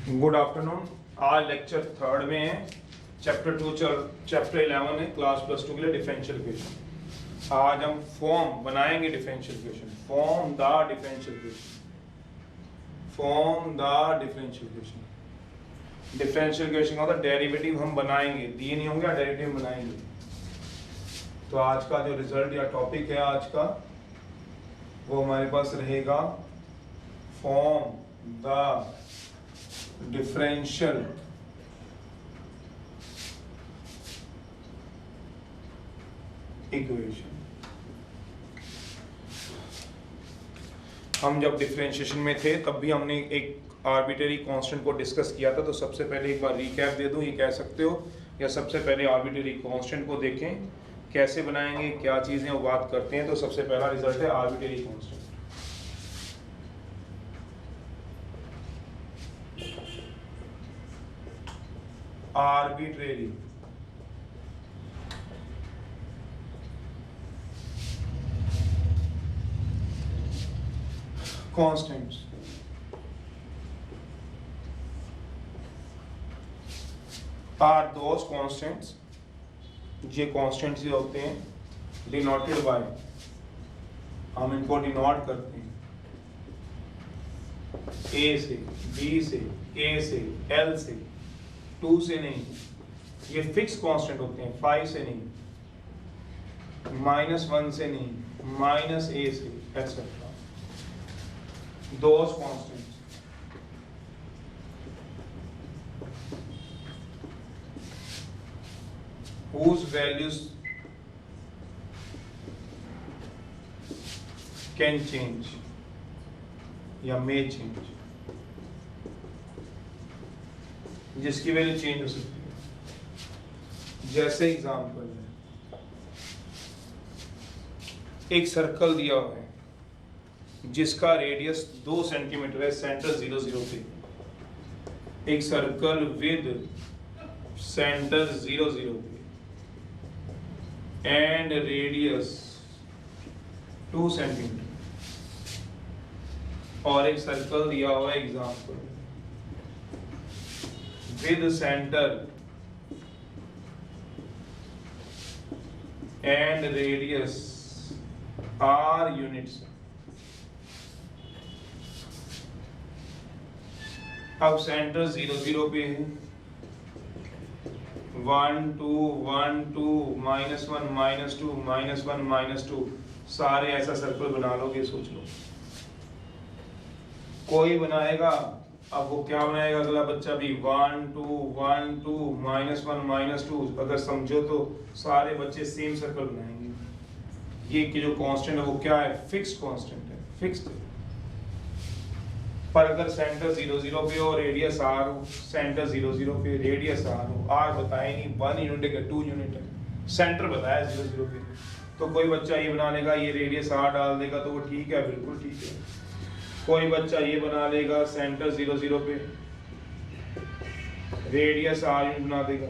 Good afternoon. आज lecture third में है, चैप्टर 11 है क्लास प्लस 2 के लिए डिफरेंशियल इक्वेशन। आज हम फॉर्म बनाएंगे differential equation, form the differential equation. Differential equation का मतलब डेरिवेटिव हम बनाएंगे, दिए नहीं होंगे, डेरिवेटिव बनाएंगे। तो आज का जो रिजल्ट या टॉपिक है आज का, वो हमारे पास रहेगा फॉर्म द डिफरेंशियल इक्वेशन। हम जब डिफरेंशिएशन में थे तब भी हमने एक आर्बिट्रेरी कांस्टेंट को डिस्कस किया था। तो सबसे पहले एक बार रिकैप दे दूं, ये कह सकते हो, या सबसे पहले आर्बिट्रेरी कांस्टेंट को देखें कैसे बनाएंगे, क्या चीजें वो बात करते हैं। तो सबसे पहला रिजल्ट है arbitrary constant. Arbitrary constants are those constants, ये कांस्टेंट्स जो होते हैं डिनोटेड बाय, हम इनको डिनोट करते हैं ए से, बी से, ए से, एल से, 2 से नहीं। ये फिक्स कांस्टेंट होते हैं, 5 से नहीं, -1 से नहीं, -a से, etcetera. Those constants whose values can change या may change, जिसकी वैल्यू चेंज हो सकती है। जैसे एग्जांपल है, एक सर्कल दिया हुआ है जिसका रेडियस 2 सेंटीमीटर है, सेंटर 0 0 पे। एक सर्कल विद सेंटर 0 0 पे एंड रेडियस 2 सेंटीमीटर, और एक सर्कल दिया हुआ है example with centre and radius r units. अब सेंटर 0 0 पे है, 1 2 1 2 -1 -2 -1 -2, सारे ऐसा सर्कल बना लोगे, सोच लो। कोई बनाएगा, अब वो क्या बनाएगा अगला बच्चा भी, 1 2 1 2 -1 -2। अगर समझो तो सारे बच्चे सेम सर्कल बनाएंगे। ये कि जो कांस्टेंट है वो क्या है, फिक्स्ड कांस्टेंट है, फिक्स्ड है। पर अगर सेंटर 0 0 पे हो, रेडियस r हो, सेंटर 0 0 पे, रेडियस r हो, r बताया नहीं 1 यूनिट है 2 यूनिट है, सेंटर बताया 0 0 पे, तो कोई बच्चा ये बना लेगा, ये रेडियस r डाल देगा तो वो ठीक है, बिल्कुल ठीक है। कोई बच्चा ये बना लेगा, सेंटर 0 0 पे, रेडियस r यूनिट बना देगा।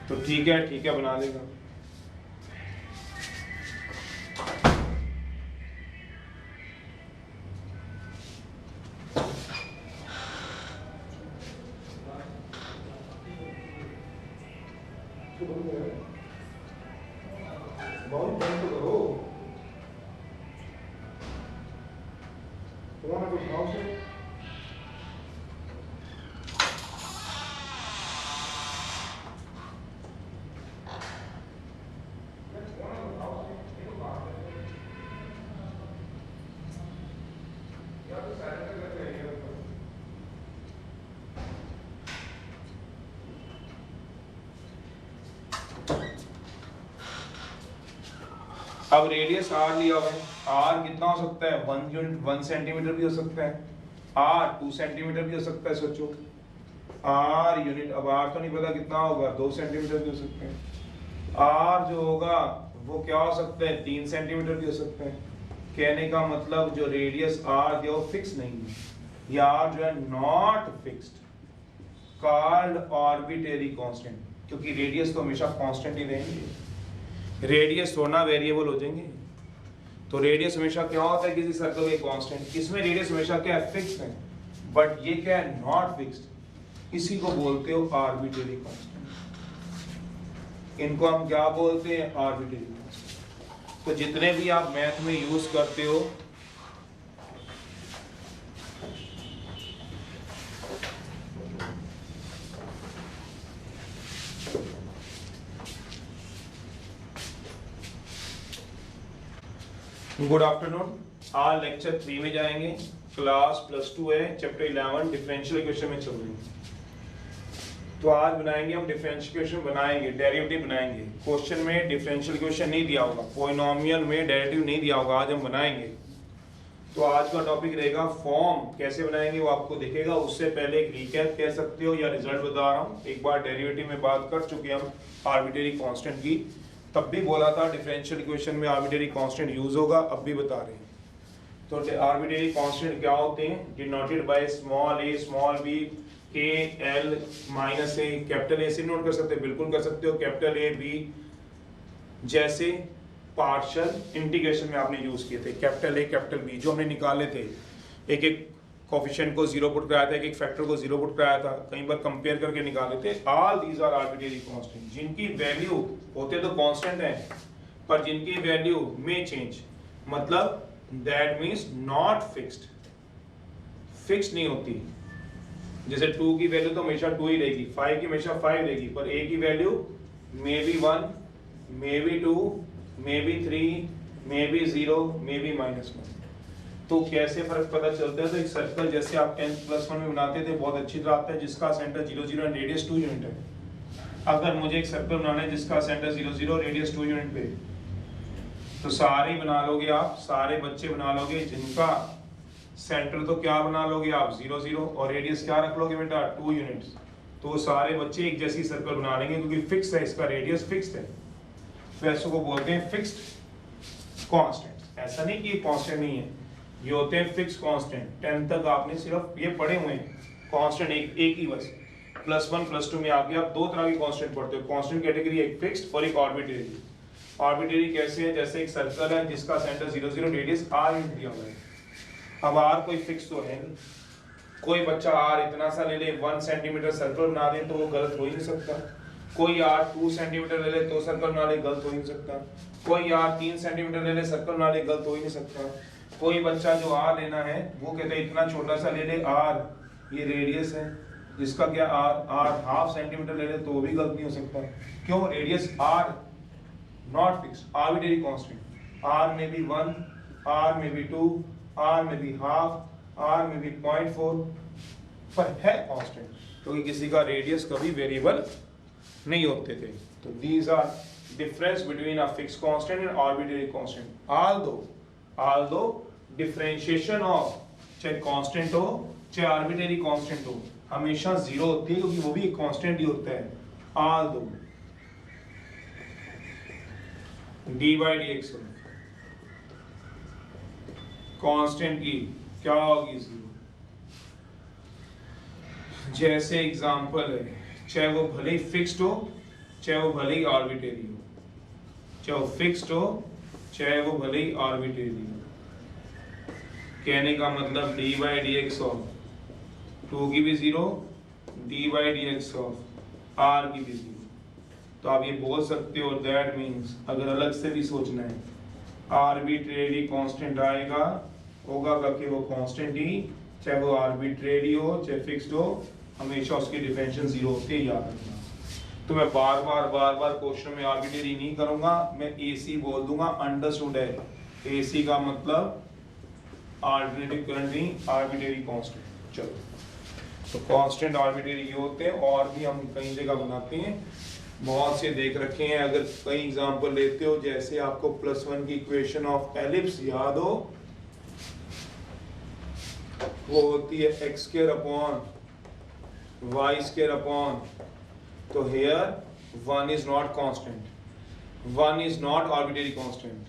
तो ठीक है बना लेगा। बहुत बंद तो करो, फोन तो उठाओ से। अब रेडियस r लिया हुआ है, r कितना हो सकता है, 1 यूनिट 1 सेंटीमीटर भी हो सकता है, r 2 सेंटीमीटर भी हो सकता है। सोचो r यूनिट, अब r तो नहीं पता कितना होगा, 2 सेंटीमीटर भी हो सकते हैं। r जो होगा वो क्या हो सकता है, 3 सेंटीमीटर भी हो सकता है। कहने का मतलब जो रेडियस r दिया वो फिक्स नहीं है, या r जो है not fixed, called arbitrary constant, क्योंकि रेडियस तो हमेशा कांस्टेंट ही रहेंगे, रेडियस थोड़ा वेरिएबल हो जाएंगे। तो रेडियस हमेशा क्या होता है किसी सर्कल का कांस्टेंट, इसमें रेडियस हमेशा क्या है, फिक्स है, बट ये क्या है, नॉट फिक्स्ड। इसी को बोलते हो आर्बिट्रेरी कांस्टेंट, इनको हम क्या बोलते हैं, आर्बिट्रेरी कांस्टेंट। तो जितने भी आप मैथ में यूज करते हो, गुड आफ्टरनून। आज लेक्चर 3 में जाएंगे, क्लास +2 है, चैप्टर 11 डिफरेंशियल इक्वेशन में चल रही है। तो आज बनाएंगे हम डिफरेंशियल इक्वेशन, बनाएंगे डेरिवेटिव बनाएंगे। क्वेश्चन में डिफरेंशियल इक्वेशन नहीं दिया होगा, पॉलिनोमियल में डेरिवेटिव नहीं दिया होगा, आज हम बनाएंगे। तो आज का टॉपिक रहेगा फॉर्म कैसे बनाएंगे वो आपको दिखेगा। उससे पहले एक रिकैप कह सकते हो या रिजल्ट बता रहा हूँ। एक बार डेरिवेटिव में बात कर चुके हम आर्बिट्रेरी कांस्टेंट की, तब भी बोला था डिफरेंशियल इक्वेशन में आर्बिट्रेरी कांस्टेंट यूज होगा, अब भी बता रहे हैं। तो आर्बिट्रेरी कांस्टेंट क्या होते हैं, denoted by small a small b k l minus a। Capital A से नोट कर सकते हो, बिल्कुल कर सकते हो, कैपिटल A B, जैसे पार्शियल इंटीग्रेशन में आपने यूज किए थे, कैपिटल A कैपिटल B जो हमने निकाले थे, एक एक कोफिशिएंट को 0 पुट कराया था, एक एक फैक्टर को 0 पुट कराया था, कई बार कंपेयर करके निकाले थे। All these are arbitrary constant, जिनकी वैल्यू होते तो कांस्टेंट है, पर जिनकी वैल्यू में चेंज, मतलब that means not fixed, fix नहीं होती। जैसे 2 की वैल्यू तो हमेशा 2 ही रहेगी, 5 की हमेशा 5 रहेगी, पर a की value may be 1, may be 2, may be 3, may be 0, may be -1। तो कैसे फर्क पता चलता है, तो एक सर्कल जैसे आप 10+1 में बनाते थे, बहुत अच्छी तरह आता है, जिसका सेंटर 0 0 एंड रेडियस 2 यूनिट है। अगर मुझे एक सर्कल बनाना है जिसका सेंटर 0 0 रेडियस 2 यूनिट पे, तो सारे बना लोगे आप, सारे बच्चे बना लोगे, जिनका सेंटर तो क्या बना लोगे आप 0 0 और रेडियस क्या रख लोगे बेटा 2 यूनिट्स। तो सारे बच्चे एक जैसी सर्कल बना लेंगे क्योंकि फिक्स है, इसका रेडियस फिक्स्ड है। वैसे को बोलते हैं फिक्स्ड कांस्टेंट। ऐसा नहीं कि ये कांस्टेंट नहीं है, ये होते हैं फिक्स कांस्टेंट। 10 तक आपने सिर्फ ये पढ़े हुए हैं कांस्टेंट, एक ही बस। +1 +2 में आके आप दो तरह के कांस्टेंट पढ़ते हो, कांस्टेंट कैटेगरी एक फिक्स्ड और एक आर्बिट्रेरी। आर्बिट्रेरी कैसे है, जैसे एक सर्कल है जिसका सेंटर 0 0 रेडियस r दिया हुआ है। अब r कोई फिक्स तो है नहीं, कोई बच्चा r इतना सा ले ले, 1 सेंटीमीटर सर्कल बना दे तो वो गलत हो ही नहीं सकता। कोई r 2 सेंटीमीटर ले ले तो सर्कल बना ले, गलत हो ही नहीं सकता। कोई r 3 सेंटीमीटर ले ले सर्कल बना ले, गलत हो ही नहीं सकता। कोई बच्चा जो r लेना है वो कहते हैं इतना छोटा सा ले ले r, ये रेडियस है जिसका क्या r 1/2 सेंटीमीटर ले ले तो भी गलत नहीं हो सकता। क्यों, radius r not fix, arbitrary constant. r में भी 1, r में भी 2, r में भी 1/2, r में भी 0.4, पर है कांस्टेंट क्योंकि किसी का रेडियस कभी वेरिएबल नहीं होते थे। तो these are difference between a fix constant and arbitrary constant. Although differentiation of चाहे कांस्टेंट हो चाहे आर्बिट्रेरी कांस्टेंट हो हमेशा 0 होती है क्योंकि वो भी एक कांस्टेंट ही होता है। ऑल्दो d/dx कांस्टेंट की क्या होगी 0। जैसे एग्जांपल है, चाहे वो भले ही फिक्स्ड हो चाहे वो भले ही आर्बिट्रेरी हो, चाहे वो फिक्स्ड हो चाहे वो भले ही आर्बिट्रेरी हो। कहने का मतलब d/dx ऑफ 2 की भी 0, d/dx ऑफ r की भी 0। तो आप ये बोल सकते हो दैट मीन्स, अगर अलग से भी सोचना है, आर्बिट्रेरी कांस्टेंट आएगा, होगा कि वो कांस्टेंट ही, चाहे वो आर्बिट्रेरी हो चाहे फिक्स्ड हो, हमेशा उसकी डिफरेंशियल 0 होती है, याद रखना। तो मैं बार बार क्वेश्चन में आर्बिट्रेरी नहीं करूंगा, मैं AC बोल दूंगा, अंडरस्टूड है। AC का मतलब अल्टरनेटिव करंट नहीं, आर्बिट्रेरी कांस्टेंट। चलो, तो कांस्टेंट आर्बिट्रेरी ये होते हैं, और भी हम कई जगह बनाते हैं, बहुत से देख रखे हैं। अगर कई एग्जांपल लेते हो, जैसे आपको +1 की इक्वेशन ऑफ एलिप्स याद हो, वो होती है x² अपॉन y² अपॉन, तो here 1 is not constant, 1 is not arbitrary constant,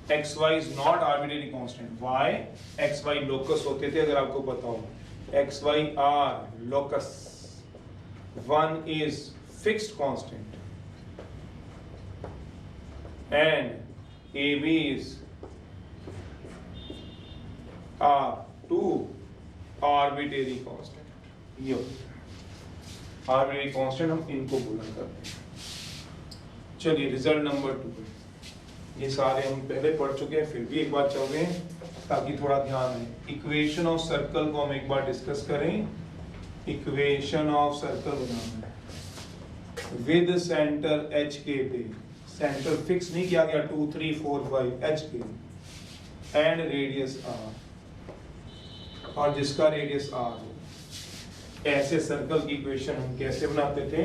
xy is not arbitrary constant। y xy locus होते थे अगर आपको पता हो, xy are locus, 1 is fixed constant and AB is two arbitrary constant. ये arbitrary constant हम इनको बोला करते हैं। चलिए रिजल्ट नंबर 2, ये सारे हम पहले पढ़ चुके हैं, फिर भी एक बार चल रहे हैं ताकि थोड़ा ध्यान रहे। इक्वेशन ऑफ सर्कल को हम एक बार डिस्कस करें। इक्वेशन ऑफ सर्कल बनाना है विद सेंटर एच के पे, सेंटर फिक्स नहीं किया गया 2 3 4 5 एच के, एंड रेडियस आर, और जिसका रेडियस आर हो। ऐसे सर्कल की इक्वेशन हम कैसे बनाते थे?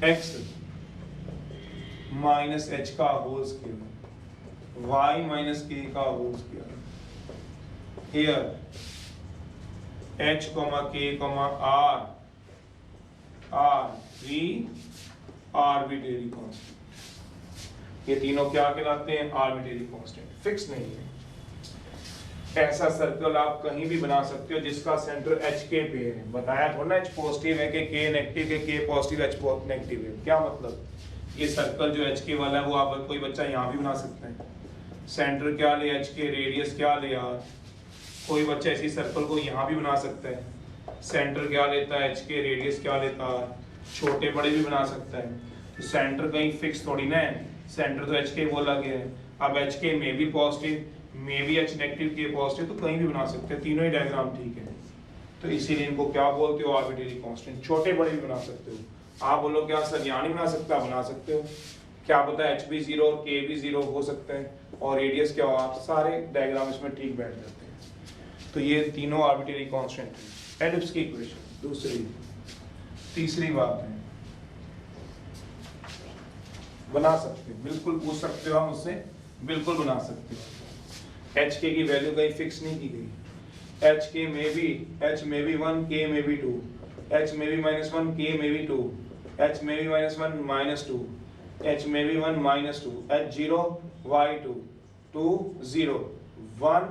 x माइनस एच का whole square, y minus k का whole square, here h k r are 3 arbitrary constant. ये तीनों क्या कहलाते हैं? आर्बिट्रेरी कांस्टेंट, फिक्स नहीं है। ऐसा सर्कल आप कहीं भी बना सकते हो जिसका सेंटर एच के पे है। बताया थोड़ा ना, एच पॉजिटिव है कि के नेगेटिव है, के पॉजिटिव एच नेगेटिव है। क्या मतलब? ये सर्कल जो एच के वाला है वो आप कोई बच्चा यहाँ भी बना सकता है। सेंटर क्या ले? एच के, रेडियस क्या ले? आर। कोई बच्चा इसी सर्कल को यहाँ भी बना सकता है। सेंटर क्या लेता है? एच के, रेडियस क्या लेता है? छोटे बड़े भी बना सकता है। तो सेंटर कहीं फिक्स थोड़ी ना है, सेंटर तो एच के बोला गया है। अब एच के में भी पॉजिटिव, में भी एच नेगेटिव, के पॉजिटिव, तो कहीं भी बना सकते हैं। तीनों ही डायग्राम ठीक है। तो इसीलिए इनको क्या बोलते हो? Arbitrary constant. छोटे बड़े भी बना सकते हो। आप बोलो क्या सर यहाँ नहीं बना सकता? बना सकते हो। क्या पता एच भी 0 और के भी 0 हो सकता है, और रेडियस क्या हो, आप सारे डायग्राम इसमें ठीक बैठ जाते हैं। तो ये तीनों आर्बिट्रेरी कांस्टेंट है। एलिप्स की इक्वेशन दूसरी। तीसरी बात है, बना सकते हैं, बिल्कुल पूछ सकते हो हम उससे, बिल्कुल बना सकते हो। एच के की वैल्यू कहीं फिक्स नहीं की गई। एच के में भी, एच में भी 1, के में भी 2, एच में भी -1, के में भी 2, एच में भी -1 -2, एच में भी 1 -2, एच 0 y 2 2 0 1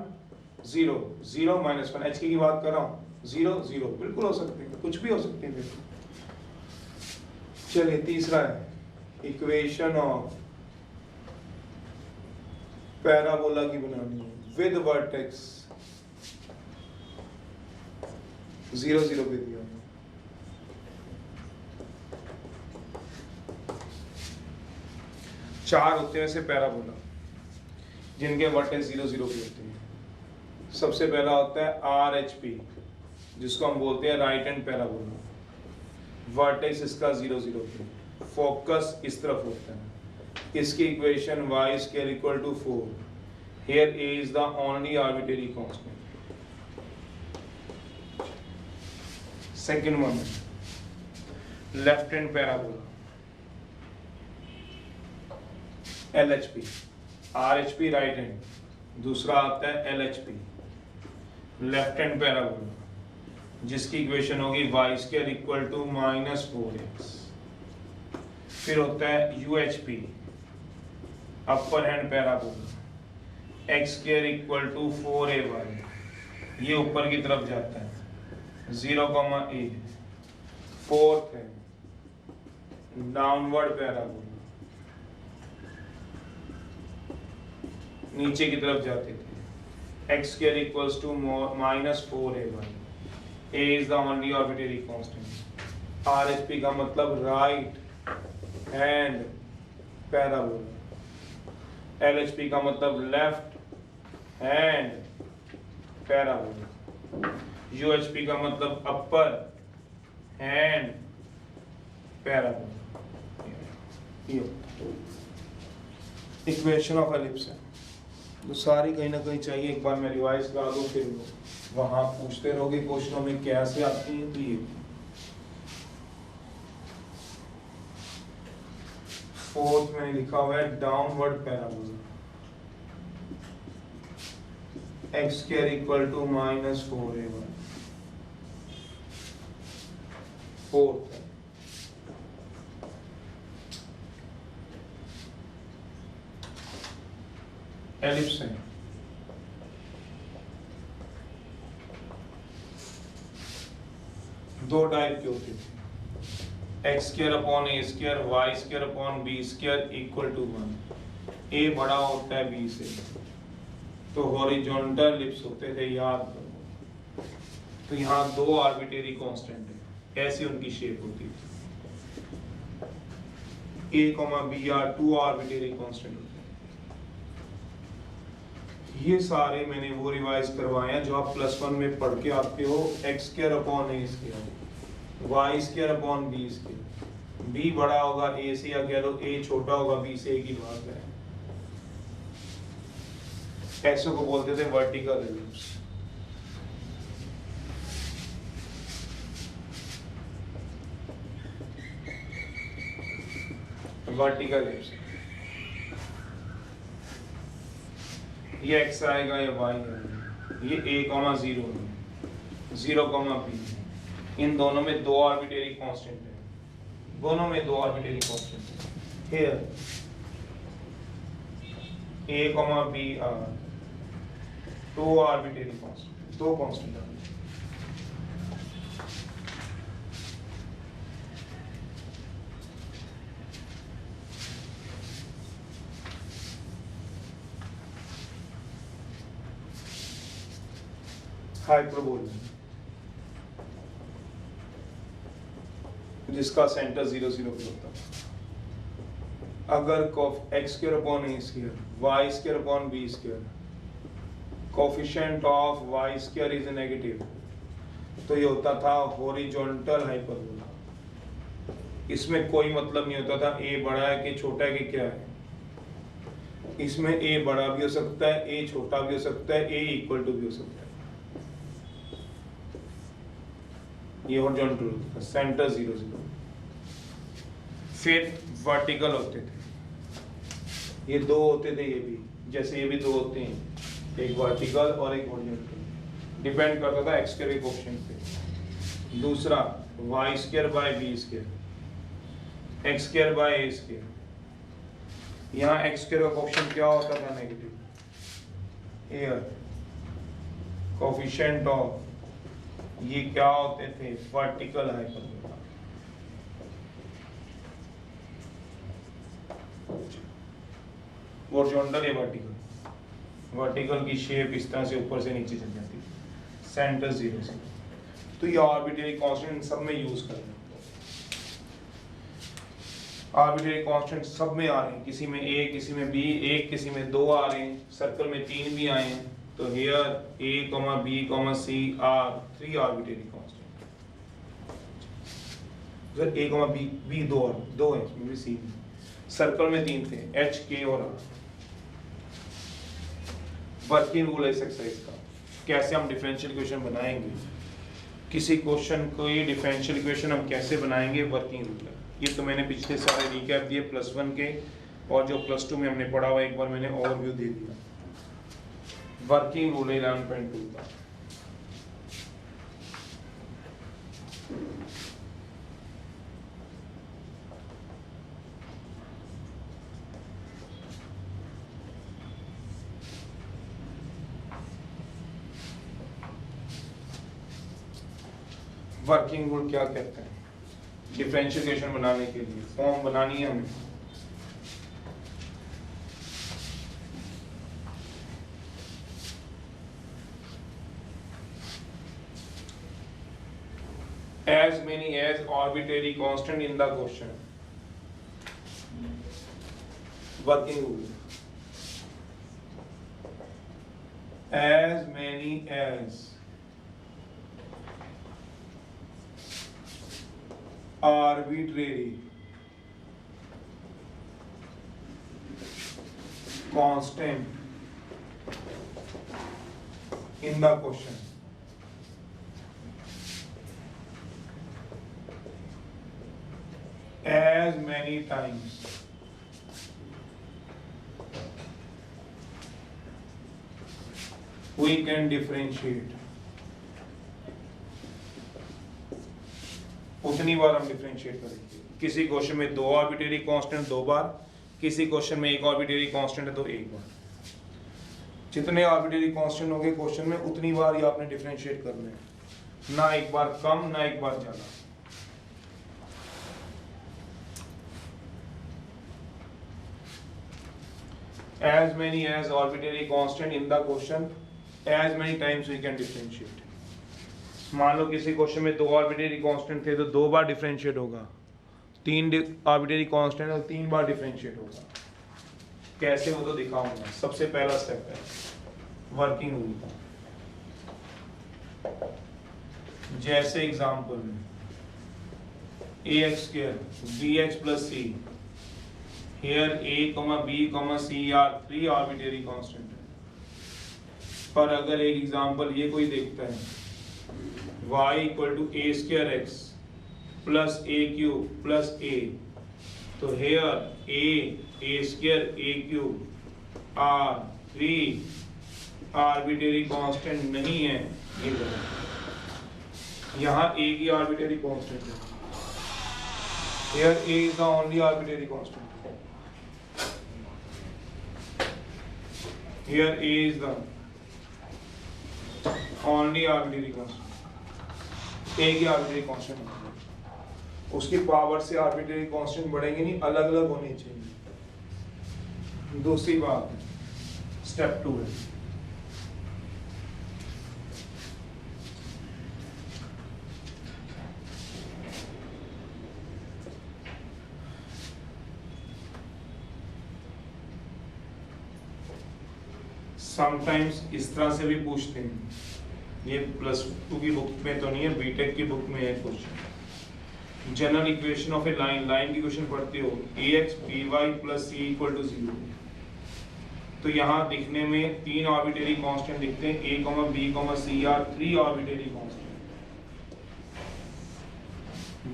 0 0 -1। एच की बात कर रहा हूँ, 0 0 बिल्कुल हो सकते हैं, कुछ भी हो सकते हैं बिल्कुल। चलिए तीसरा है इक्वेशन ऑफ पैराबोला की बनानी है विद वर्टेक्स 0 0 पे दिया। चार होते हैं ऐसे पैराबोला जिनके वर्टेक्स 0 0 पे होते हैं। सबसे पहला होता है RHP, जिसको हम बोलते हैं राइट हैंड पैराबोला। वर्टेक्स इसका 0 0 पे, फोकस इस तरफ होता है। इसकी equation y square equal to 4। Here a is the only arbitrary constant. Second one, left hand parabola LHP, RHP right hand, दूसरा आता है LHP लेफ्ट हैंड पैराबोला, जिसकी इक्वेशन होगी y square equal to -4x। फिर होता है UHP upper hand parabola, x square equal to 4ay, ये ऊपर की तरफ जाता है 0, a। फोर्थ है डाउनवर्ड पैराबोला, नीचे की तरफ जाते थे, x square equals to -4ay। a is the only arbitrary constant. RHP का मतलब राइट हैंड पैराबोला, LHP का मतलब लेफ्ट हैंड पैराबोला, UHP का मतलब अपर hand parabola. Equation of ellipse है, तो सारी कहीं ना कहीं चाहिए। एक बार मैं रिवाइज करा दूं, फिर वहां पूछते रहोगे क्वेश्चनों में कैसे आती है। तो ये फोर्थ में लिखा हुआ है downward parabola, x square equal to -4ay। Fourth ellipse है। दो टाइप के होते थे, x square upon a square, y square upon b square equal to 1। a बड़ा होता है b से, तो हॉरिजॉन्टल एलिप्स होते थे, याद करो। तो यहाँ दो आर्बिट्रेरी कांस्टेंट है, ऐसी उनकी शेप होती थी। A, B या टू आर्बिट्रेरी कांस्टेंट होते हैं। ये सारे मैंने वो रिवाइज करवाए हैं जो आप +1 में पढ़ के आते हो। x² upon a², y² upon b²। b बड़ा होगा a से, या कह लो a छोटा होगा b से, एक ही बात है। ऐसे को बोलते थे वर्टिकल एलिप्स। वर्टिकल एलिप्स, ये x आएगा, ये y आएगा, ये a, 0 है, 0, b। इन दोनों में दो आर्बिट्रेरी कांस्टेंट है, दोनों में दो आर्बिट्रेरी कांस्टेंट है। Here a, b are two arbitrary constant, दो कांस्टेंट है। हाइपरबोला जिसका सेंटर 0, 0 पे होता है। अगर x² upon a², y² upon b², coefficient of y² is negative, तो ये होता था हॉरिजॉन्टल हाइपरबोला। इसमें कोई मतलब नहीं होता था a बड़ा है कि छोटा है कि क्या है। इसमें a बड़ा भी हो सकता है, a छोटा भी हो सकता है, a इक्वल टू भी हो सकता है। ये हॉरिजॉन्टल होता था, सेंटर 0, 0। फिर वर्टिकल होते थे, ये दो होते थे, ये भी जैसे ये भी दो होते हैं, एक वर्टिकल और एक हॉरिजॉन्टल। डिपेंड करता था x² के कोएफिशिएंट पे। दूसरा y² bye b², x² bye a²। यहाँ x² का कोएफिशिएंट क्या होता था? नेगेटिव। हियर कोएफिशिएंट ऑफ, ये क्या होते थे? Vertical hyperbola. हॉरिजॉन्टल या वर्टिकल? वर्टिकल की शेप इस तरह से ऊपर से नीचे चल जाती है, सेंटर 0 से। तो ये आर्बिट्रेरी कांस्टेंट सब में यूज कर रहे हैं। आर्बिट्रेरी कांस्टेंट सब में आ रहे हैं, किसी में a, किसी में b, एक किसी में 2 आ रहे हैं, सर्कल में 3 भी आए हैं। तो here a, b, c are 3 arbitrary constant। a, b 2 है, इसमें भी c। सर्कल में 3 थे, h, k और r। वर्किंग रूल है इस एक्सरसाइज का, कैसे हम डिफरेंशियल इक्वेशन बनाएंगे, किसी क्वेश्चन को ये डिफरेंशियल इक्वेशन हम कैसे बनाएंगे, वर्किंग रूल है। ये तो मैंने पिछले सारे रिकैप दिए +1 के, और जो +2 में हमने पढ़ा हुआ एक बार मैंने ओवरव्यू दे दिया। वर्किंग रूल 11.2 का। वर्किंग रूल क्या कहते हैं? डिफरेंशियल इक्वेशन बनाने के लिए फॉर्म बनानी है हमें। as many as arbitrary constant in the question. Working rule. As many as arbitrary constant in the question. As many times we can differentiate, उतनी बार हम डिफरेंशिएट करेंगे। किसी क्वेश्चन में 2 आर्बिट्रेरी कांस्टेंट 2 बार, किसी क्वेश्चन में 1 आर्बिट्रेरी कांस्टेंट है तो 1 बार। जितने आर्बिट्रेरी कांस्टेंट होंगे क्वेश्चन में उतनी बार ही आपने डिफरेंशिएट करना है, ना एक बार कम ना एक बार ज्यादा। as many as arbitrary constant in the question, as many times we can differentiate. मान लो किसी क्वेश्चन में 2 आर्बिट्रेरी कांस्टेंट थे तो 2 बार डिफरेंशिएट होगा, 3 आर्बिट्रेरी कांस्टेंट और 3 बार डिफरेंशिएट होगा। कैसे वो तो दिखाऊंगा। सबसे पहला स्टेप है वर्किंग रूल का। जैसे एग्जांपल में ax square bx plus c, here a, b, c are 3 arbitrary constant है। पर अगर एक एग्जांपल ये कोई देखता है y equal to a square x plus a cube plus a, तो here a square a cube are 3 arbitrary constant नहीं है, ये गलत। यहाँ a की arbitrary constant है, here a is the only arbitrary constant, here a is the only arbitrary constant, a की arbitrary constant, उसकी पावर से arbitrary constant बढ़ेंगे नहीं, अलग अलग होनी चाहिए। दूसरी बात स्टेप 2 है, समटाइम्स इस तरह से भी पूछते हैं, ये +2 की बुक में तो नहीं है, बीटेक की बुक में है question. General equation of A line, line की क्वेश्चन पढ़ते हो ax by plus c equal to 0, तो यहाँ दिखने में 3 आर्बिट्रेरी कांस्टेंट दिखते हैं, a, b, c are 3 arbitrary constant,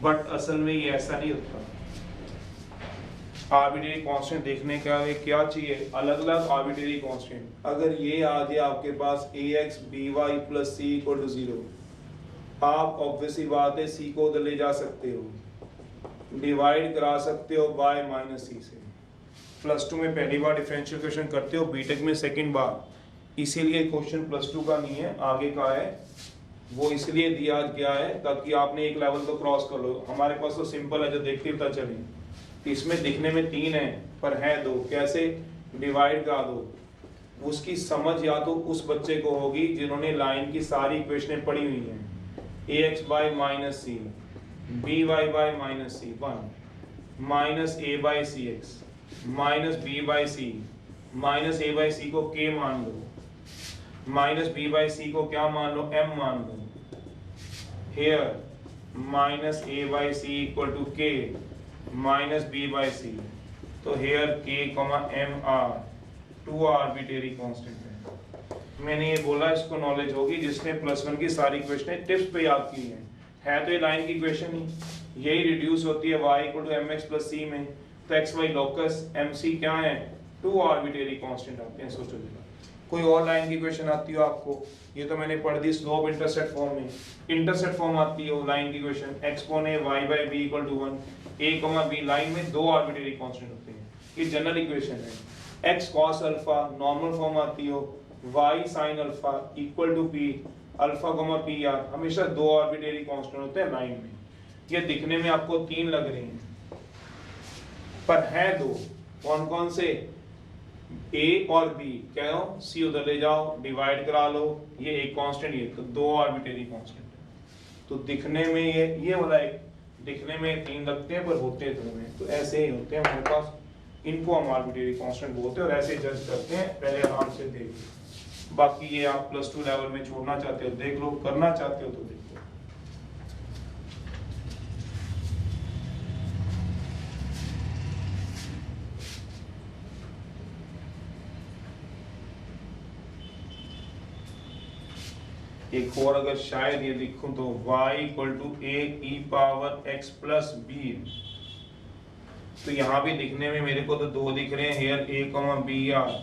but असल में ये ऐसा नहीं होता। आर्बिट्रेरी कांस्टेंट देखने का क्या चाहिए, अलग अलग आर्बिट्रेरी कांस्टेंट। अगर ये आ जाए आपके पास ax by plus c equal to 0, आप ऑब्वियसली बात है c को उधर ले जा सकते हो, डिवाइड करा सकते हो by माइनस c से। +2 में पहली बार डिफरेंशियल क्वेश्चन करते हो, बीटेक में सेकंड बार, इसीलिए क्वेश्चन +2 का नहीं है, आगे का है। वो इसलिए दिया गया है ताकि आपने एक लेवल तो क्रॉस कर लो। हमारे पास तो सिंपल है, जो देखते पता चले। इसमें दिखने में 3 है पर है 2, कैसे डिवाइड करा दो। उसकी समझ या तो उस बच्चे को होगी जिन्होंने लाइन की सारी इक्वेशनें पढ़ी हुई हैं, ax by minus c, by minus c 1, minus a by cx, minus b by c, minus a by c को k मान लो, minus b by c को क्या मान लो, m मान लो। here minus a by c equal to k minus b by c, तो here k, m are 2 arbitrary constant है। मैंने ये बोला इसको नॉलेज होगी जिसने +1 की सारी क्वेश्चन टिप्स पे याद की है तो ये लाइन की इक्वेशन ही यही रिड्यूस होती है y equal to mx plus c में, तो x y लोकस mc क्या है, 2 आर्बिट्रेरी कांस्टेंट आते हैं। सोचो जरा कोई और लाइन की इक्वेशन आती हो आपको, ये तो मैंने पढ़ दी स्लोप इंटरसेप्ट फॉर्म में, इंटरसेप्ट फॉर्म आती हो लाइन की इक्वेशन x कोण है y by b equal to 1, a, b line में 2 आर्बिट्रेरी कांस्टेंट होते हैं, ये जनरल इक्वेशन है। x cos alpha normal form आती हो y sin alpha equal to p alpha, p r, हमेशा 2 आर्बिट्रेरी कांस्टेंट होते हैं लाइन में। ये दिखने में आपको 3 लग रहे हैं पर है 2, कौन कौन से, a और b, कह रहा हूं c उधर ले जाओ, डिवाइड करा लो, ये एक कांस्टेंट, ये तो 2 आर्बिट्रेरी कांस्टेंट है। तो दिखने में ये वाला एक दिखने में 3 लगते हैं पर होते 2 हैं, तो ऐसे ही होते हैं हमारे पास, इनको हम आर्बिट्रेरी कांस्टेंट बोलते हैं और ऐसे जज करते हैं। पहले आराम से देख लो, बाकी ये आप +2 लेवल में छोड़ना चाहते हो देख लो, करना चाहते हो तो देख लो। एक और अगर शायद ये लिखूं तो y equal to a e power x plus b, तो यहाँ भी दिखने में मेरे को तो 2 दिख रहे हैं, here a, b are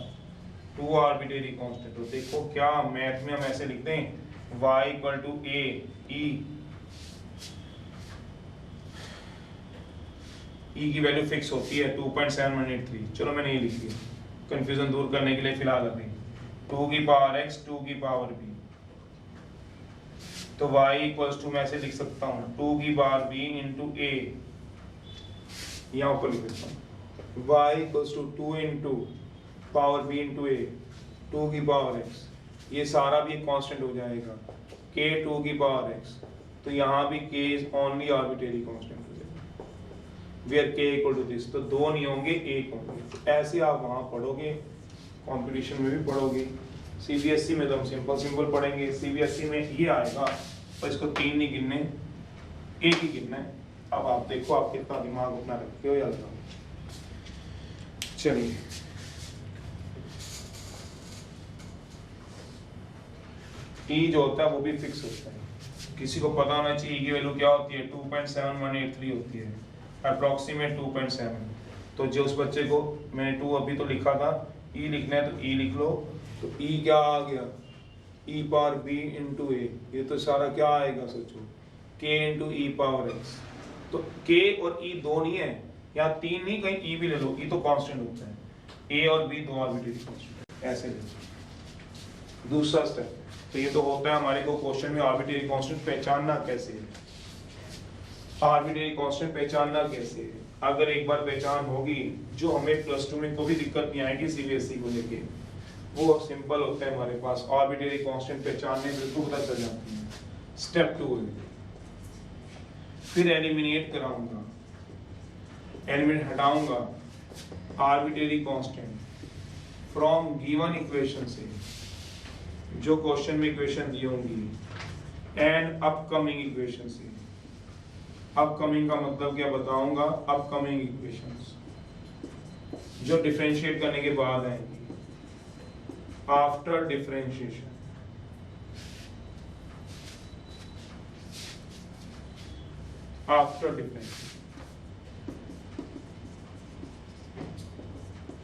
2 arbitrary constant. तो देखो क्या मैथ में हम ऐसे लिखते हैं y equal to a e की वैल्यू फिक्स होती है 2.7183, चलो मैंने ये लिख दिया कंफ्यूजन दूर करने के लिए फिलहाल अभी, 2 की पावर x 2 की पावर b, तो y इक्वल्स टू मैं ऐसे लिख सकता हूँ 2 की पावर b इंटू a, यहाँ ऊपर लिख देता हूँ y equals to 2 into power b into a 2 की पावर x, ये सारा भी एक कांस्टेंट हो जाएगा k 2 की पावर x, तो यहाँ भी k is only arbitrary constant हो जाएगा where k equal to this, तो दो नहीं होंगे एक होंगे। तो ऐसे आप वहाँ पढ़ोगे, कंपटीशन में भी पढ़ोगे। सीबीएसई में तो हम सिंपल सिंपल पढ़ेंगे, सीबीएसई में ये आएगा पर इसको 3 नहीं गिनने, एक ही गिनना है। अब आप देखो आप कितना दिमाग अपना रखते हो या नहीं। चलिए ई जो होता है वो भी फिक्स होता है, किसी को पता होना चाहिए ई की वैल्यू क्या होती है, 2.7183 होती है, अप्रोक्सीमेट 2.7। तो जो उस बच्चे को मैंने 2 अभी तो लिखा था, ई लिखना है तो ई लिख लो। तो ई क्या आ गया, ई पावर बी इंटू ए, ये तो सारा क्या आएगा सोचो, के इंटू ई पावर एक्स। तो के और ई दो नहीं है, यहाँ 3 नहीं, कहीं ई भी ले लो, ई तो कांस्टेंट होता है, ए और बी दो आर्बिट्रेरी कांस्टेंट, ऐसे ले लो। दूसरा स्टेप, तो ये तो होता है हमारे को क्वेश्चन में आर्बिट्रेरी कांस्टेंट पहचानना कैसे है, आर्बिट्रेरी कांस्टेंट पहचानना कैसे है। अगर एक बार पहचान होगी, जो हमें +2 में कोई भी दिक्कत नहीं आएगी सीबीएसई को लेके, वो सिंपल होता है हमारे पास, आर्बिट्रेरी कांस्टेंट पहचानने बिल्कुल पता चल जाती है। स्टेप 2 है, फिर एलिमिनेट कराऊंगा, एलिमेंट हटाऊंगा arbitrary constant from given equation से, जो क्वेश्चन में इक्वेशन दी होंगी, एंड अपकमिंग इक्वेशन से। अपकमिंग का मतलब क्या बताऊंगा, अपकमिंग इक्वेशंस जो डिफरेंशिएट करने के बाद आएंगी, आफ्टर डिफरेंशिएशन। आफ्टर डिफरेंशिएशन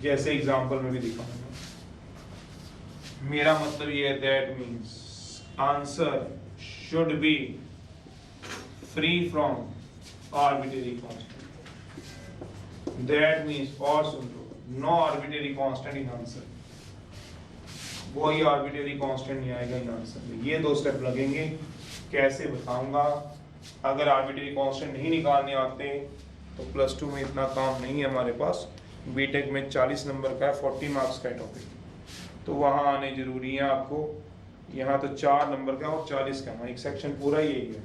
जैसे एग्जांपल में भी दिखाऊंगा। मेरा मतलब ये है, that means answer should be free from arbitrary constant. That means, और सुन लो, no arbitrary constant in answer, कोई आर्बिट्रेरी कांस्टेंट नहीं आएगा इन आंसर में। ये 2 स्टेप लगेंगे, कैसे बताऊंगा। अगर आर्बिट्रेरी कांस्टेंट नहीं निकालने आते तो +2 में इतना काम नहीं है हमारे पास, बीटेक में 40 नंबर का 40 मार्क्स का टॉपिक, तो वहाँ आने जरूरी है आपको। यहाँ तो 4 नंबर का और 40 का, एक सेक्शन पूरा यही है,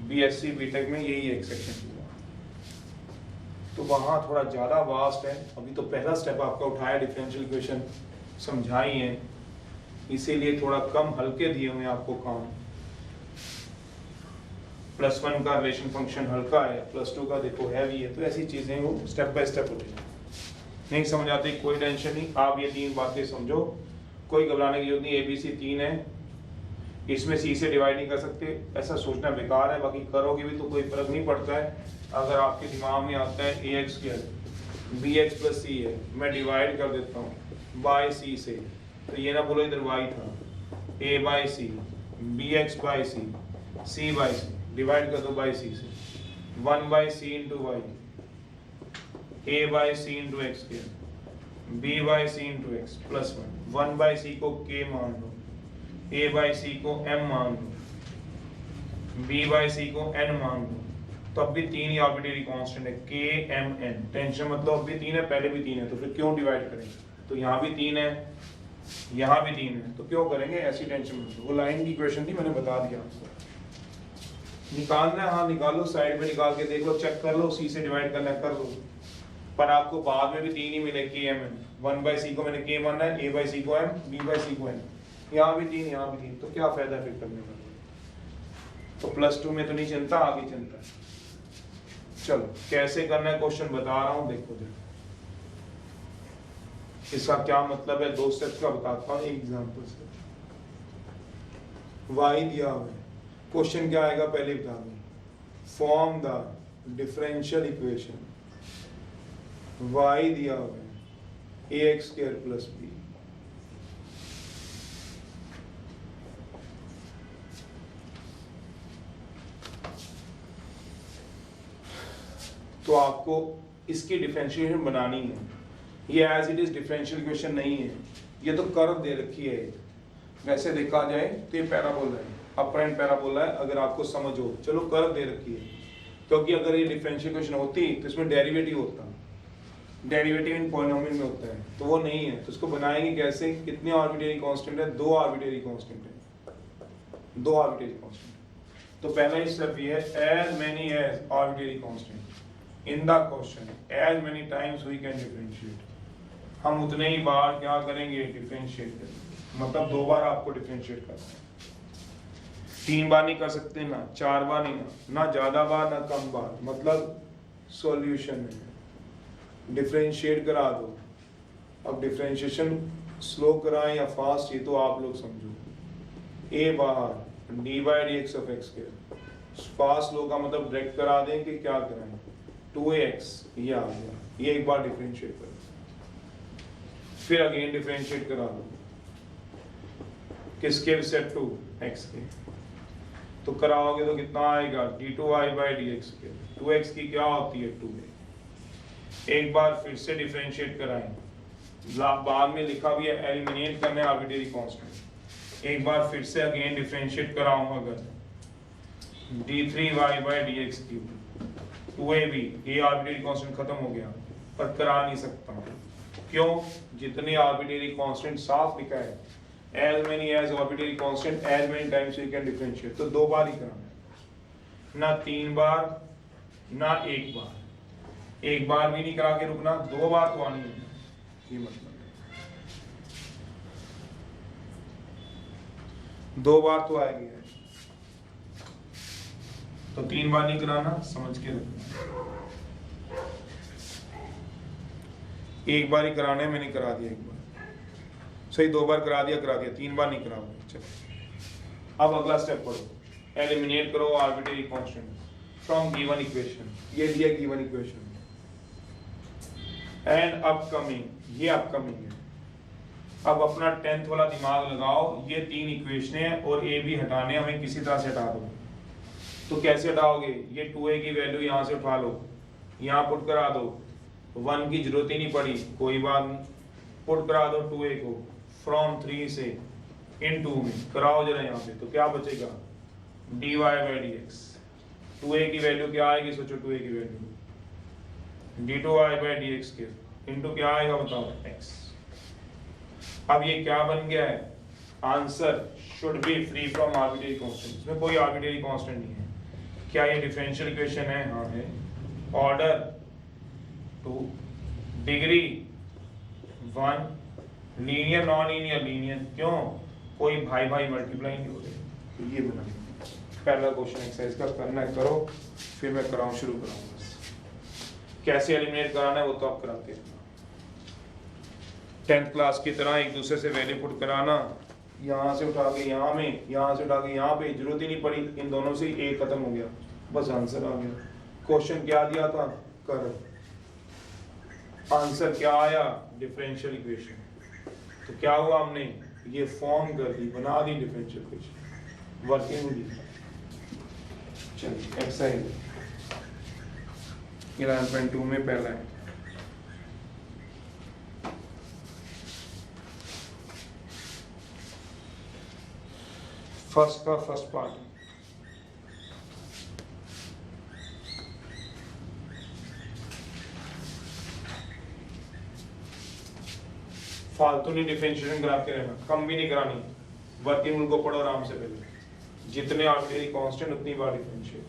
बीएससी बीटेक में यही है एक सेक्शन पूरा, तो वहाँ थोड़ा ज़्यादा वास्ट है। अभी तो पहला स्टेप आपका उठाया, डिफरेंशियल इक्वेशन समझाई है, इसीलिए थोड़ा कम हल्के दिए हुए आपको काम। +1 का रिलेशन फंक्शन हल्का है, +2 का देखो हैवी है, तो ऐसी चीज़ें वो स्टेप बाय स्टेप उठेंगी। नहीं समझ आती कोई टेंशन नहीं, आप ये 3 बातें समझो, कोई घबराने की जरूरत नहीं। ABC 3 है, इसमें C से डिवाइड नहीं कर सकते, ऐसा सोचना बेकार है, बाकी करोगे भी तो कोई फर्क नहीं पड़ता है। अगर आपके दिमाग में आता है AX² BX + C है, मैं डिवाइड कर देता हूँ बाय C से, तो ये ना बोलो इधर y था, A/C BX/C C/C, डिवाइड कर दो बाय C से, 1/C × y, A/C × x², B/C × x +1, 1/C को k मान लो, A/C को m मान लो, B/C को n मान लो, तो अब भी 3 ही आर्बिट्रेरी कांस्टेंट है, k m n। टेंशन मतलब अब भी 3 है, पहले भी 3 है, तो फिर क्यों डिवाइड करेंगे। तो यहाँ भी 3 है, यहाँ भी 3 है, तो क्यों करेंगे, ऐसी टेंशन मत लो। वो लाइन की इक्वेशन थी, मैंने बता दिया आपको। निकालना है, हाँ निकालो, साइड में निकाल के देख लो, चेक कर लो, C से डिवाइड करना है कर लो, पर आपको बाद में भी 3 ही मिले, k m n। 1/C को मैंने k माना है, A/C को m, B/C को n, यहाँ भी 3, यहाँ भी 3, तो क्या फायदा फिर करने का। तो +2 में तो नहीं चिंता, आगे चिंता है। चलो कैसे करना है क्वेश्चन बता रहा हूँ, देखो देखो इसका क्या मतलब है, 2 स्टेप्स का बताता हूँ एक एग्जांपल से। y दिया हुआ है, क्वेश्चन क्या आएगा पहले बता दूं, form the differential equation, y दिया हुआ है ax² + b, तो आपको इसकी डिफरेंशिएशन बनानी है। ये as it is differential equation नहीं है, ये तो कर्व दे रखी है। वैसे देखा जाए तो ये पैराबोला है, अपर एंड पैराबोला है, अगर आपको समझ हो। चलो कर्व दे रखी है, क्योंकि अगर ये डिफरेंशियल इक्वेशन होती तो इसमें डेरिवेटिव होता, डेरिवेटिव इन पॉलिनोमियल में होता है, तो वो नहीं है, तो उसको बनाएंगे कैसे? कितने आर्बिट्रेरी कांस्टेंट है? 2 आर्बिट्रेरी कांस्टेंट है, 2 आर्बिट्रेरी कांस्टेंट। तो पहला ही स्टेप ये है, as many as arbitrary constant in the question, as many times we can differentiate. हम उतने ही बार क्या करेंगे? डिफरेंशिएट करेंगे। मतलब 2 बार आपको डिफरेंशिएट करना है, 3 बार नहीं कर सकते ना, 4 बार नहीं, ना ज्यादा बार ना कम बार। मतलब सॉल्यूशन में डिफरेंशिएट करा दो। अब डिफरेंशिएशन स्लो कराएं या फास्ट, ये तो आप लोग समझो। A bar d by d x of x के फास्ट स्लो का मतलब डायरेक्ट करा दें कि क्या कराएं? 2x ये आ गया, ये एक बार डिफरेंशिएट करो, फिर अगेन डिफरेंशिएट करा दो। किसके? सेट टू x के। तो कराओगे तो कितना आएगा? d2y बाई dx के। 2x की क्या होती है? 2a। एक बार फिर से डिफरेंशिएट कराएं, बाद में लिखा भी है एलिमिनेट करने आर्बिट्रेरी कांस्टेंट। एक बार फिर से अगेन डिफरेंशिएट कराऊंगा अगर d3y by dx cube, 2ab, ये आर्बिट्रेरी कांस्टेंट खत्म हो गया, पर करा नहीं सकता। क्यों? जितने आर्बिट्रेरी कांस्टेंट साफ लिखा है, as many as arbitrary constant as many times you can differentiate, तो 2 बार ही कराना है, ना 3 बार ना 1 बार। 1 बार भी नहीं करा के रुकना, 2 बार तो आनी है, ये मतलब 2 बार तो आएगी, तो 3 बार नहीं कराना, समझ के रखना। 1 बार ही कराना है, मैंने करा दिया 1 बार, सही 2 बार करा दिया, 3 बार नहीं कराओगे। चलो अब अगला स्टेप पढ़ो, एलिमिनेट करो arbitrary constant from given equation. ये दिया गिवन इक्वेशन एंड अपकमिंग, ये अपकमिंग है। अब अपना 10th वाला दिमाग लगाओ, ये 3 इक्वेशन है और ए भी हटाने, हमें किसी तरह से हटा दो। तो कैसे हटाओगे? ये 2a की वैल्यू यहाँ से उठा लो, यहाँ पुट करा दो, 1 की जरूरत ही नहीं पड़ी, कोई बात नहीं, पुट करा दो 2a को फ्रॉम 3 से इन 2 में, कराओ जरा यहाँ पे, तो क्या बचेगा? dy by dx। 2a की वैल्यू क्या आएगी? सोचो 2a की वैल्यू d2y बाई dx के इनटू क्या आएगा बताओ? x। अब ये क्या बन गया है? Answer should be free from arbitrary constant. इसमें कोई आर्बिट्रेरी कांस्टेंट नहीं है। क्या ये डिफरेंशियल इक्वेशन है? हाँ है। Order 2, degree 1, linear non linear linear. क्यों? कोई भाई भाई मल्टीप्लाई नहीं हो रहे। तो ये बना पहला क्वेश्चन एक्सरसाइज का करना है, करो, फिर मैं कराऊं, शुरू कराऊं। बस कैसे एलिमिनेट कराना है वो तो आप कराते हैं। 10th क्लास की तरह एक दूसरे से वैल्यू पुट कराना, यहाँ से उठा के यहाँ में, यहाँ से उठा के यहाँ पे, जरूरत ही नहीं पड़ी, इन दोनों से ए खत्म हो गया, बस आंसर आ गया। क्वेश्चन क्या दिया था? कर। आंसर क्या आया? Differential equation. तो क्या हुआ? हमने ये फॉर्म कर दी, बना दी डिफरेंशियल इक्वेशन, वर्किंग दी। चलिए एक्सरसाइज 11.2 में पहला है, फर्स्ट का फर्स्ट पार्ट। फालतू नहीं डिफरेंशिएशन कराते रहना, कम भी नहीं करानी, वर्किंग रूल को पढ़ो आराम से। पहले जितने आर्बिट्रेरी कांस्टेंट उतनी बार डिफरेंशिएट।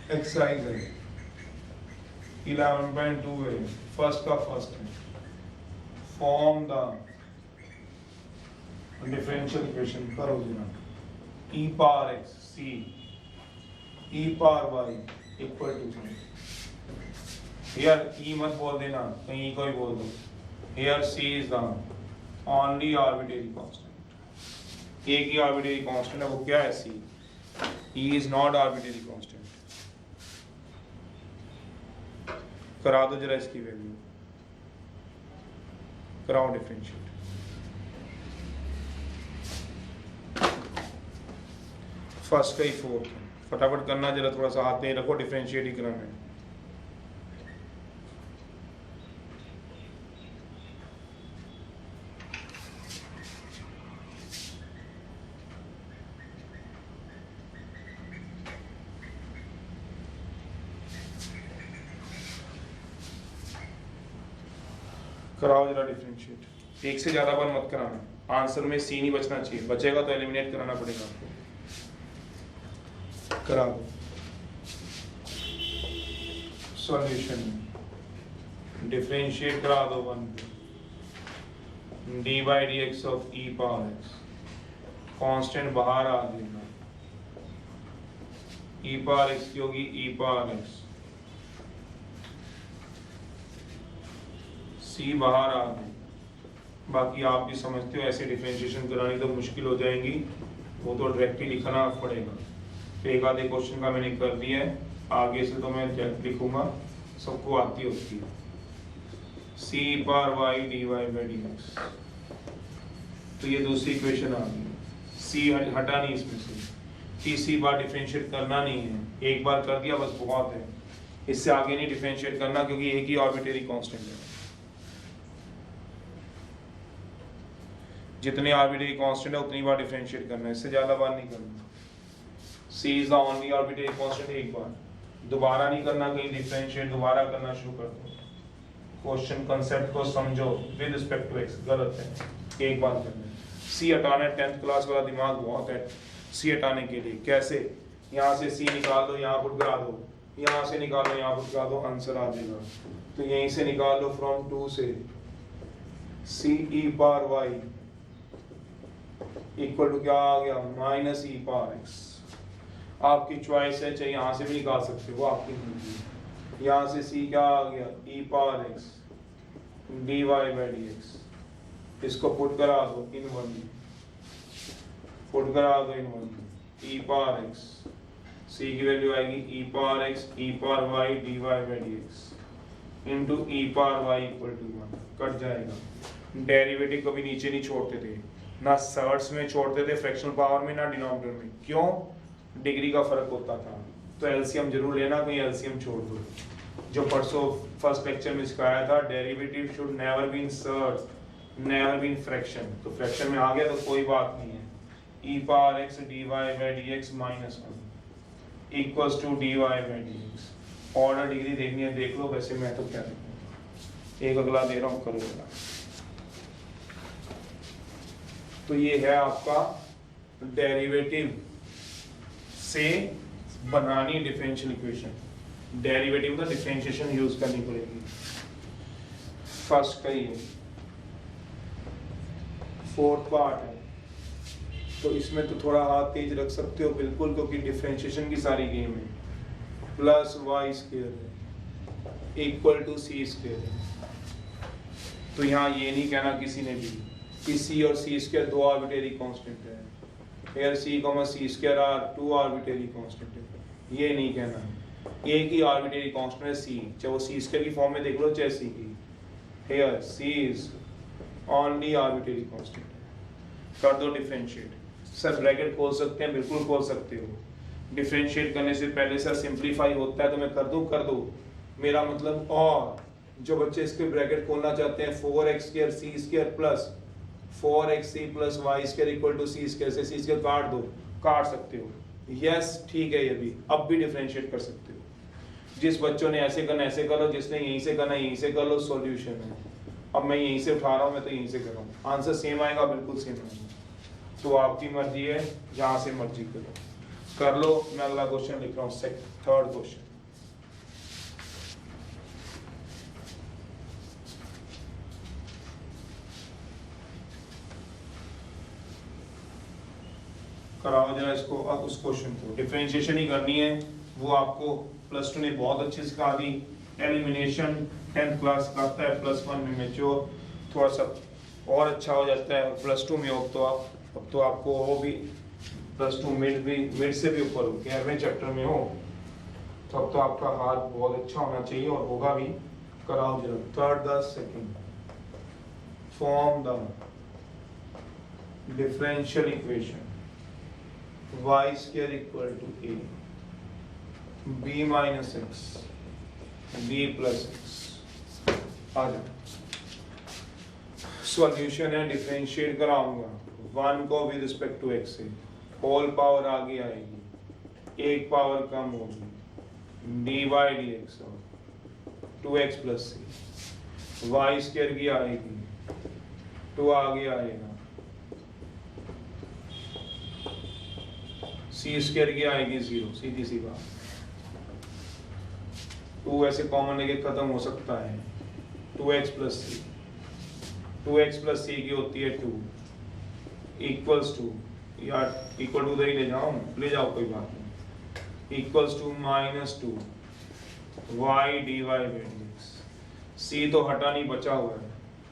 एक्सरसाइज है 11.2 है, फर्स्ट का फर्स्ट है, फॉर्म द डिफरेंशियल इक्वेशन। करो जरा, e power x c e power y equal to, here e मत बोल देना, कहीं कोई बोल दो, here c is the only arbitrary constant. a की आर्बिट्रेरी कांस्टेंट है, वो क्या है? c। e is not arbitrary constant. करा दो जरा इसकी वैल्यू, कराओ डिफरेंशिएट। फर्स्ट का ही 4 था, फटाफट करना, जरा थोड़ा सा हाथ में रखो, डिफरेंशिएट ही कराना है। कराओ जरा डिफरेंशिएट, एक से ज्यादा बार मत कराना, आंसर में सी नहीं बचना चाहिए, बचेगा तो एलिमिनेट कराना पड़ेगा आपको। करा दो सॉल्यूशन में, डिफरेंशिएट करा दो 1 D by d x of E power x, constant बाहर आ देना, ई पावर एक्स की होगी ई पावर एक्स, सी बाहर आ गई। बाकी आप भी समझते हो ऐसे डिफरेंशिएशन करानी तो मुश्किल हो जाएंगी, वो तो डायरेक्टली लिखना पड़ेगा। तो एक आधे क्वेश्चन का मैंने कर दिया है, आगे से तो मैं लिखूंगा, सबको आती होती है। C power y d y by d x, तो ये दूसरी इक्वेशन आ गई, सी हटा नहीं इसमें से, तीसरी बार डिफरेंशिएट करना नहीं है, एक बार कर दिया बस बहुत है, इससे आगे नहीं डिफरेंशिएट करना क्योंकि एक ही आर्बिट्रेरी कांस्टेंट है। जितने आर्बिट्रेरी कांस्टेंट है उतनी बार डिफरेंशिएट करना है, इससे ज्यादा बार नहीं करना। C is the only arbitrary constant, एक बार, दोबारा नहीं करना, कहीं डिफरेंशिएट दोबारा करना शुरू कर दो। क्वेश्चन कांसेप्ट को समझो विद रिस्पेक्ट टू x, गलत है, एक बार करना है। C हटाना है, 10th क्लास वाला दिमाग बहुत है C हटाने के लिए। कैसे? यहाँ से C निकाल दो, यहाँ पुट करा दो, यहाँ से निकालो, यहाँ पुट करा दो, आंसर आ जाएगा। तो यहीं से निकाल लो, फ्रॉम 2 से C e power y equal to क्या आ गया, माइनस ई पावर एक्स। आपकी चॉइस है, चाहे यहाँ से भी निकाल सकते हो, वो आपकी मर्जी है। यहाँ से सी क्या आ गया, e power x d y by d x, इसको पुट करा दो इन वन, पुट करा दो in one, e power x, C की वैल्यू आएगी e power x e power y d y by d x into e power y equal to 1, cut जाएगा। Derivative कभी नीचे नहीं छोड़ते थे, ना सर्ट्स में छोड़ते थे, फ्रैक्शनल पावर में, ना डिनोमिनेटर में। क्यों? डिग्री का फर्क होता था। तो एलसीएम जरूर लेना, कहीं एलसीएम छोड़ दो। जो परसों फर्स्ट लेक्चर में सिखाया था, derivative should never be in surds, never be in fraction. तो फ्रैक्शन में आ गया तो कोई बात नहीं है। E power x d y by d x minus 1 equals to d y by d x. Order degree देखनी है देख लो, वैसे मैं तो क्या देखूँ, एक अगला दे रहा हूँ, करूँगा। तो ये है आपका डेरिवेटिव से बनानी डिफरेंशियल इक्वेशन। डेरिवेटिव का डिफरेंशिएशन यूज करनी पड़ेगी। फर्स्ट का ये 4th पार्ट है, तो इसमें तो थोड़ा हाथ तेज रख सकते हो बिल्कुल, क्योंकि डिफरेंशिएशन की सारी गेम है। प्लस वाई स्क्वायर है इक्वल टू सी स्क्वायर है। तो यहाँ ये नहीं कहना किसी ने भी कि सी और सी स्क्वायर दो आर्बिट्रेरी कांस्टेंट है, फिर C comma C square are two arbitrary constant है, ये नहीं कहना। एक ही आर्बिट्रेरी कांस्टेंट है सी, चाहे वो सी स्क्वायर की फॉर्म में देख लो चाहे सी की। Here C is only arbitrary constant. कर दो डिफरेंशिएट। सर ब्रैकेट खोल सकते हैं, बिल्कुल खोल सकते हो। डिफरेंशिएट करने से पहले सर सिंप्लीफाई होता है तो मैं कर दूं, मेरा मतलब। और जो बच्चे इसके ब्रैकेट खोलना चाहते हैं, 4x square c square plus 4xc plus y square equal to c square, से सी स्क्वायर काट दो, काट सकते हो। यस ठीक है, ये भी अब भी डिफरेंशिएट कर सकते हो। जिस बच्चों ने ऐसे करना ऐसे कर लो, जिसने यहीं से करना यहीं से कर लो, सॉल्यूशन है। अब मैं यहीं से उठा रहा हूँ, मैं तो यहीं से कर रहा हूँ, आंसर सेम आएगा, बिल्कुल सेम आएगा। तो आपकी मर्जी है, जहाँ से मर्जी करो, कर लो। मैं अगला क्वेश्चन लिख रहा हूँ, 3rd क्वेश्चन। कराओ जरा इसको। अब उस क्वेश्चन को डिफरेंशिएशन ही करनी है, वो आपको +2 ने बहुत अच्छे सिखा दी। एलिमिनेशन 10th क्लास का आता है, +1 में मैच्योर थोड़ा सा और अच्छा हो जाता है, और +2 में अब तो आपको वो भी +2 मिड से भी ऊपर हो, 11वें चैप्टर में हो, तो अब तो आपका हाथ बहुत अच्छा होना चाहिए और होगा भी। कराओ जरा। 3rd, 2nd form the differential equation y square equal to a b minus x b plus x. आ जाओ, सॉल्यूशन है, डिफरेंशिएट कराऊंगा 1 को विद रिस्पेक्ट टू एक्स से, होल पावर आगे आएगी, एक पावर कम होगी, dy dx और 2x प्लस सी, वाई स्क्वायर की आएगी, 2 आगे आएगा, सी स्क्वायर की आएगी 0, सीधी सी बात। 2 ऐसे कॉमन लेके खत्म हो सकता है, 2x प्लस सी, 2x प्लस सी की होती है 2 इक्वल्स टू, या इक्वल टू उधर ही ले जाओ, ले जाओ कोई बात नहीं, equals to minus 2 y d y dx। C तो हटा नहीं, बचा हुआ है,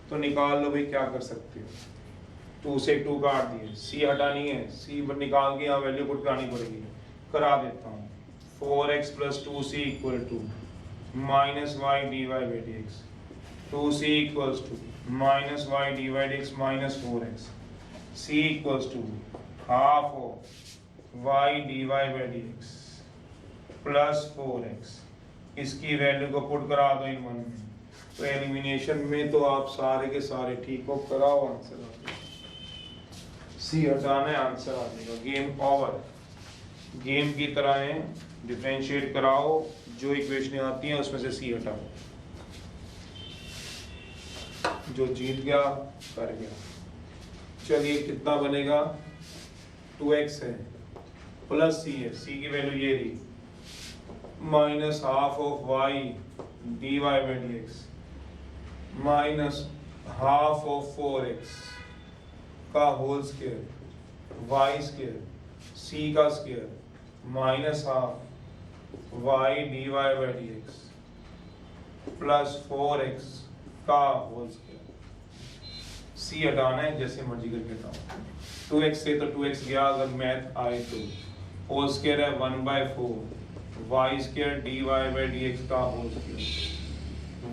तो निकाल लो भाई, क्या कर सकते हो, 2 से 2 काट दिए, सी हटानी है, सी निकाल के यहाँ वैल्यू पुट करानी पड़ेगी, करा देता हूँ। 4x plus 2c equal to minus y d y dx, 2c equals to minus y d y dx minus 4x, c equals to half of y d y dx plus 4x। इसकी value को put करा दो in one में, तो elimination में तो आप सारे के सारे ठीक हो, कराओ आंसर आ जाएगा, सी हटाना है, आंसर आ जाएगा, गेम ओवर। गेम की तरह है, डिफरेंशिएट कराओ, जो इक्वेशन आती हैं उसमें से सी हटाओ, जो जीत गया कर गया। चलिए कितना बनेगा, 2x है प्लस सी है, सी की वैल्यू ये रही, minus half of y d y by d x minus half of 4x का whole square y square c का square minus half y d y by d x plus 4x का whole square. सी हटाना है, जैसे मर्जी करके हटाओ, 2x से तो 2x गया, अगर मैथ आए तो होल स्क्वायर है 1/4 y square d y by d x का whole square,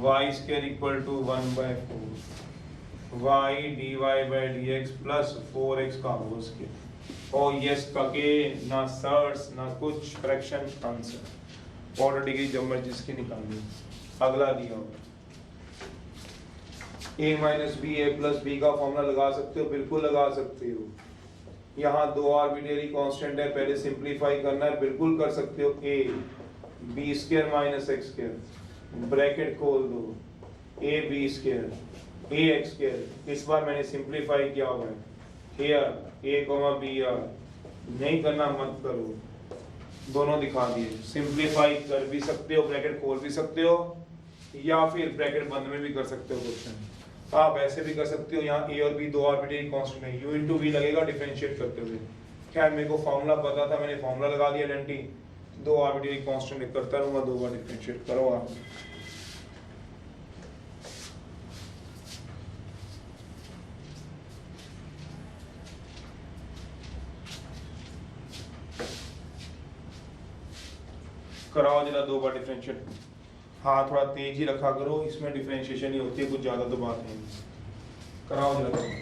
y square equal to 1/4 y d y by d x plus 4x का होल स्क्वायर। और यस का के ना सर्ट्स ना कुछ, फ्रैक्शन आंसर, ऑर्डर डिग्री जब मर्जी इसकी निकालिए। अगला दिया होगा a minus b a plus b का फॉर्मूला लगा सकते हो, बिल्कुल लगा सकते हो। यहाँ 2 आर्बिट्रेरी कांस्टेंट है, पहले सिंपलीफाई करना है, बिल्कुल कर सकते हो। a b square minus x square bracket खोल दो, a b square a x square, इस बार मैंने सिंपलीफाई किया हुआ है, here a comma b are, नहीं करना मत करो, दोनों दिखा दिए। सिंपलीफाई कर भी सकते हो, ब्रैकेट खोल भी सकते हो, या फिर ब्रैकेट बंद में भी कर सकते हो क्वेश्चन, आप ऐसे भी कर सकते हो। यहाँ ए और बी 2 आर्बिट्रेरी कांस्टेंट है, u इंटू वी लगेगा डिफरेंशिएट करते हुए। क्या मेरे को फॉर्मूला पता था, मैंने फॉर्मूला लगा दिया, आइडेंटिटी 2 आर्बिट्रेरी कांस्टेंट करता रहूंगा, 2 बार डिफरेंशिएट करो आप। कराओ जरा 2 बार डिफरेंशिएट, हाँ थोड़ा तेज ही रखा करो, इसमें डिफरेंशिएशन ही होती है, कुछ ज्यादा तो बात नहीं। कराओ जरा करो।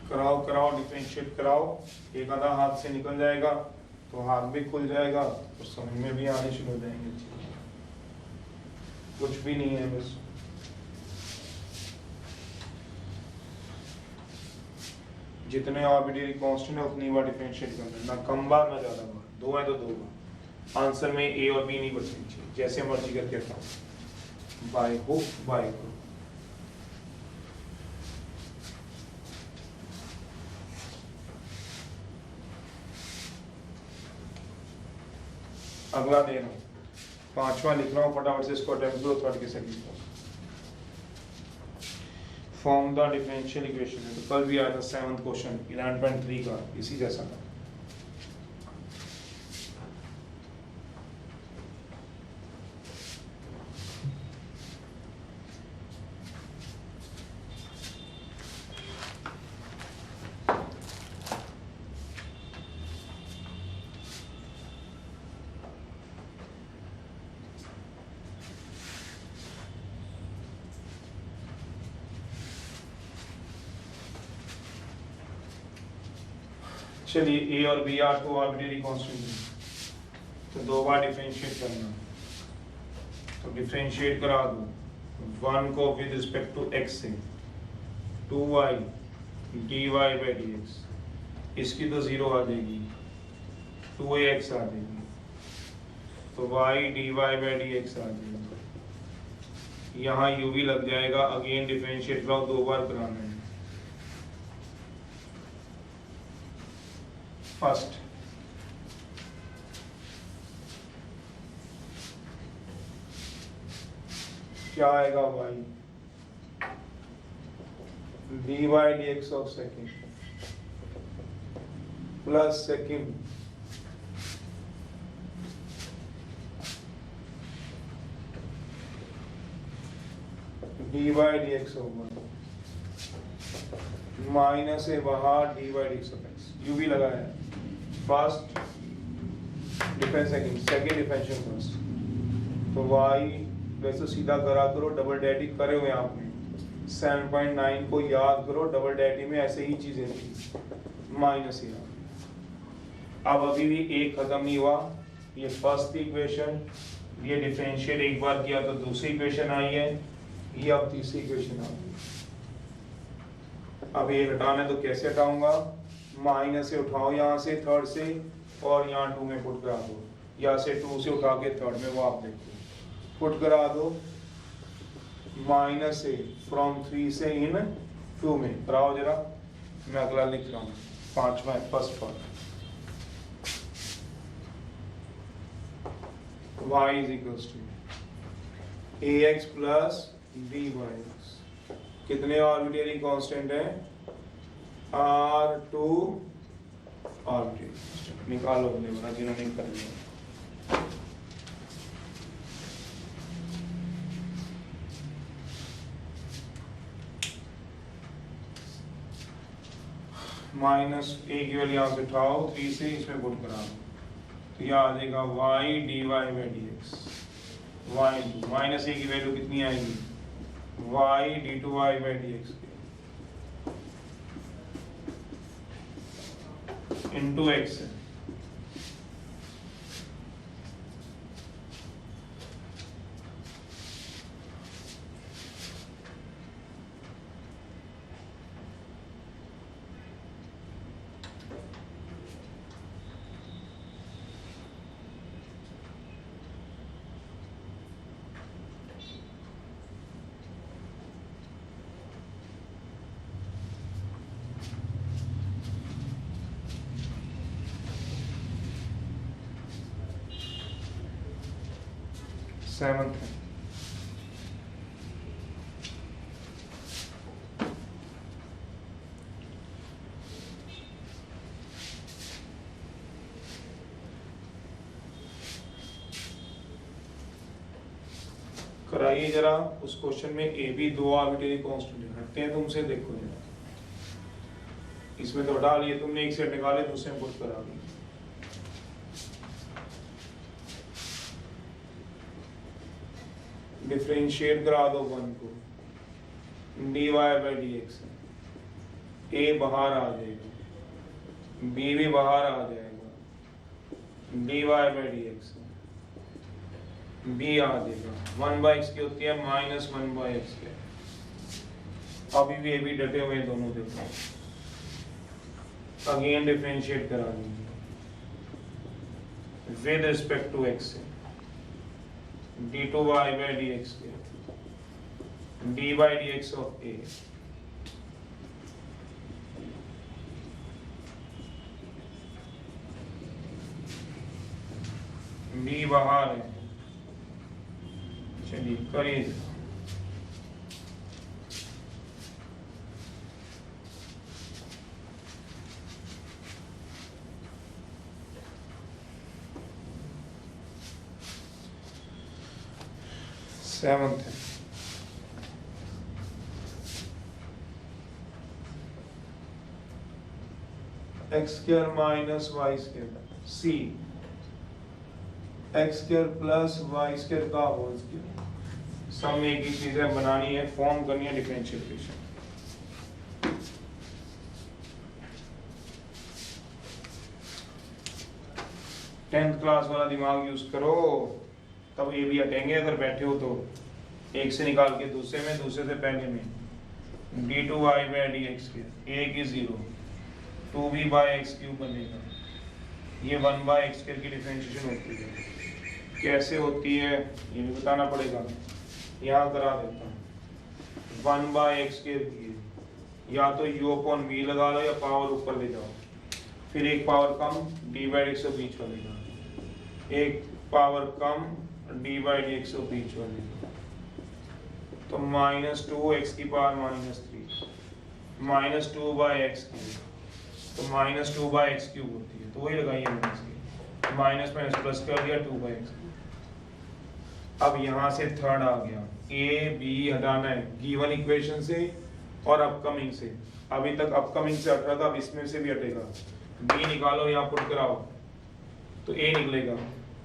कराओ कराओ डिफरेंशिएट कराओ, एक आधा हाथ से निकल जाएगा तो हाथ भी खुल जाएगा और समझ में भी आने शुरू हो जाएंगे। कुछ भी नहीं है, बस जितने आर्बिट्रेरी कांस्टेंट है उतनी बार डिफरेंशिएट करना है, ना कम बार ना ज्यादा बार, 2 है तो 2 बार। आंसर में ए और बी नहीं बचनी चाहिए, जैसे मर्जी करके हटाओ, बाय हो बाय करो। अगला दे रहा हूँ, 5वां लिख रहा हूँ, फटाफट से इसको अटेम्प्ट करो, थर्ड के से लिखो। फॉर्म द डिफरेंशियल इक्वेशन है, तो कल भी आया था 7th क्वेश्चन 11.3 का, इसी जैसा था। चलिए a और b are two arbitrary constant है, तो दो बार डिफरेंशिएट करना, तो डिफरेंशिएट करा दो 1 को विद रिस्पेक्ट टू x से 2y dy बाई dx, इसकी तो 0 आ जाएगी, 2ax आ जाएगी, तो y dy बाई dx आ जाएगा, यहाँ u भी लग जाएगा, अगेन डिफरेंशिएट कराओ, दो बार कराना है। फर्स्ट क्या आएगा y dy by dx of second plus second D by dx of 1 minus है बाहर D by dx of x, you भी लगाया है। First difference second differential first, तो y वैसे सीधा करा करो, डबल डैडी करे हुए आपने 7.9 को याद करो, डबल डैडी में ऐसे ही चीजें थी, माइनस यहाँ। अब अभी भी एक खत्म नहीं हुआ, ये फर्स्ट इक्वेशन, ये डिफरेंशिएट एक बार किया तो दूसरी इक्वेशन आई है, ये अब तीसरी इक्वेशन आ गई। अब ये हटाना है तो कैसे हटाऊंगा, माइनस से उठाओ यहाँ से थर्ड से, और यहाँ 2 में पुट करा दो, यहाँ से 2 से उठा के थर्ड में, वो आप देखो पुट करा दो, माइनस से फ्रॉम 3 से इन 2 में कराओ जरा, मैं अगला लिख रहा हूँ, 5वां first part, y is equals to ax plus dy, कितने आर्बिट्रेरी कांस्टेंट है, R2 आर्बिट्रेरी, निकालो अपने बना जिन्होंने कर लिया। माइनस ए की वैल्यू यहाँ से उठाओ 3 से, इसमें पुट करा दो, तो यह आ जाएगा y dy by dx, y minus a की वैल्यू कितनी आएगी, y d2y by dx into x है, सेवंथ है। कराइए जरा उस क्वेश्चन में ए बी दो आर्बिट्रेरी कांस्टेंट हटते हैं तुमसे, देखो जरा, इसमें तो हटा लिए तुमने, एक सेट निकाले दूसरे में पुट करा दिए। डिफरेंशिएट करा दो 1 को, dy बाई dx, a बाहर आ जाएगा, b भी बाहर आ जाएगा, dy बाई dx, b आ जाएगा, 1 बाई x की होती है माइनस 1 बाई x के, अभी भी a भी डटे हुए हैं दोनों, देखो अगेन डिफरेंशिएट करा दीजिए विद रिस्पेक्ट टू x से, d2y बाई dx के, d by dx of a, b बाहर है, चलिए करिए। 7th है। X square minus y square c x square plus y square का होल स्क्वायर। सब में एक ही चीज है, बनानी है, फॉर्म करनी है डिफरेंशियल इक्वेशन। टेंथ क्लास वाला दिमाग यूज करो, तब ये भी हटेंगे अगर बैठे हो तो। एक से निकाल के दूसरे में, दूसरे से पहले में d two y by d x square, a की 0, 2b बाई एक्स क्यूब बनेगा। ये 1 बाई एक्स स्क्वायर की डिफरेंशिएशन होती है। कैसे होती है ये भी बताना पड़ेगा, यहाँ करा देता हूँ। 1 बाई एक्स स्क्वायर की या तो u अपॉन v लगा लो या पावर ऊपर ले जाओ, फिर एक पावर कम d बाई एक्स बीच वालेगा, एक पावर कम d बाई डी एक्स बीच वालेगा, तो -2 की पावर -3 -2 बाई एक्स क्यूब, तो -2 बाई एक्स क्यूब होती है। तो वही लगाइए मैंने, माइनस माइनस प्लस कर दिया 2 बाई एक्स। अब यहाँ से थर्ड आ गया, ए बी हटाना है गिवन इक्वेशन से और अपकमिंग से। अभी तक अपकमिंग से हट रहा था, अब इसमें से भी हटेगा। बी निकालो, यहाँ पुट कराओ तो ए निकलेगा,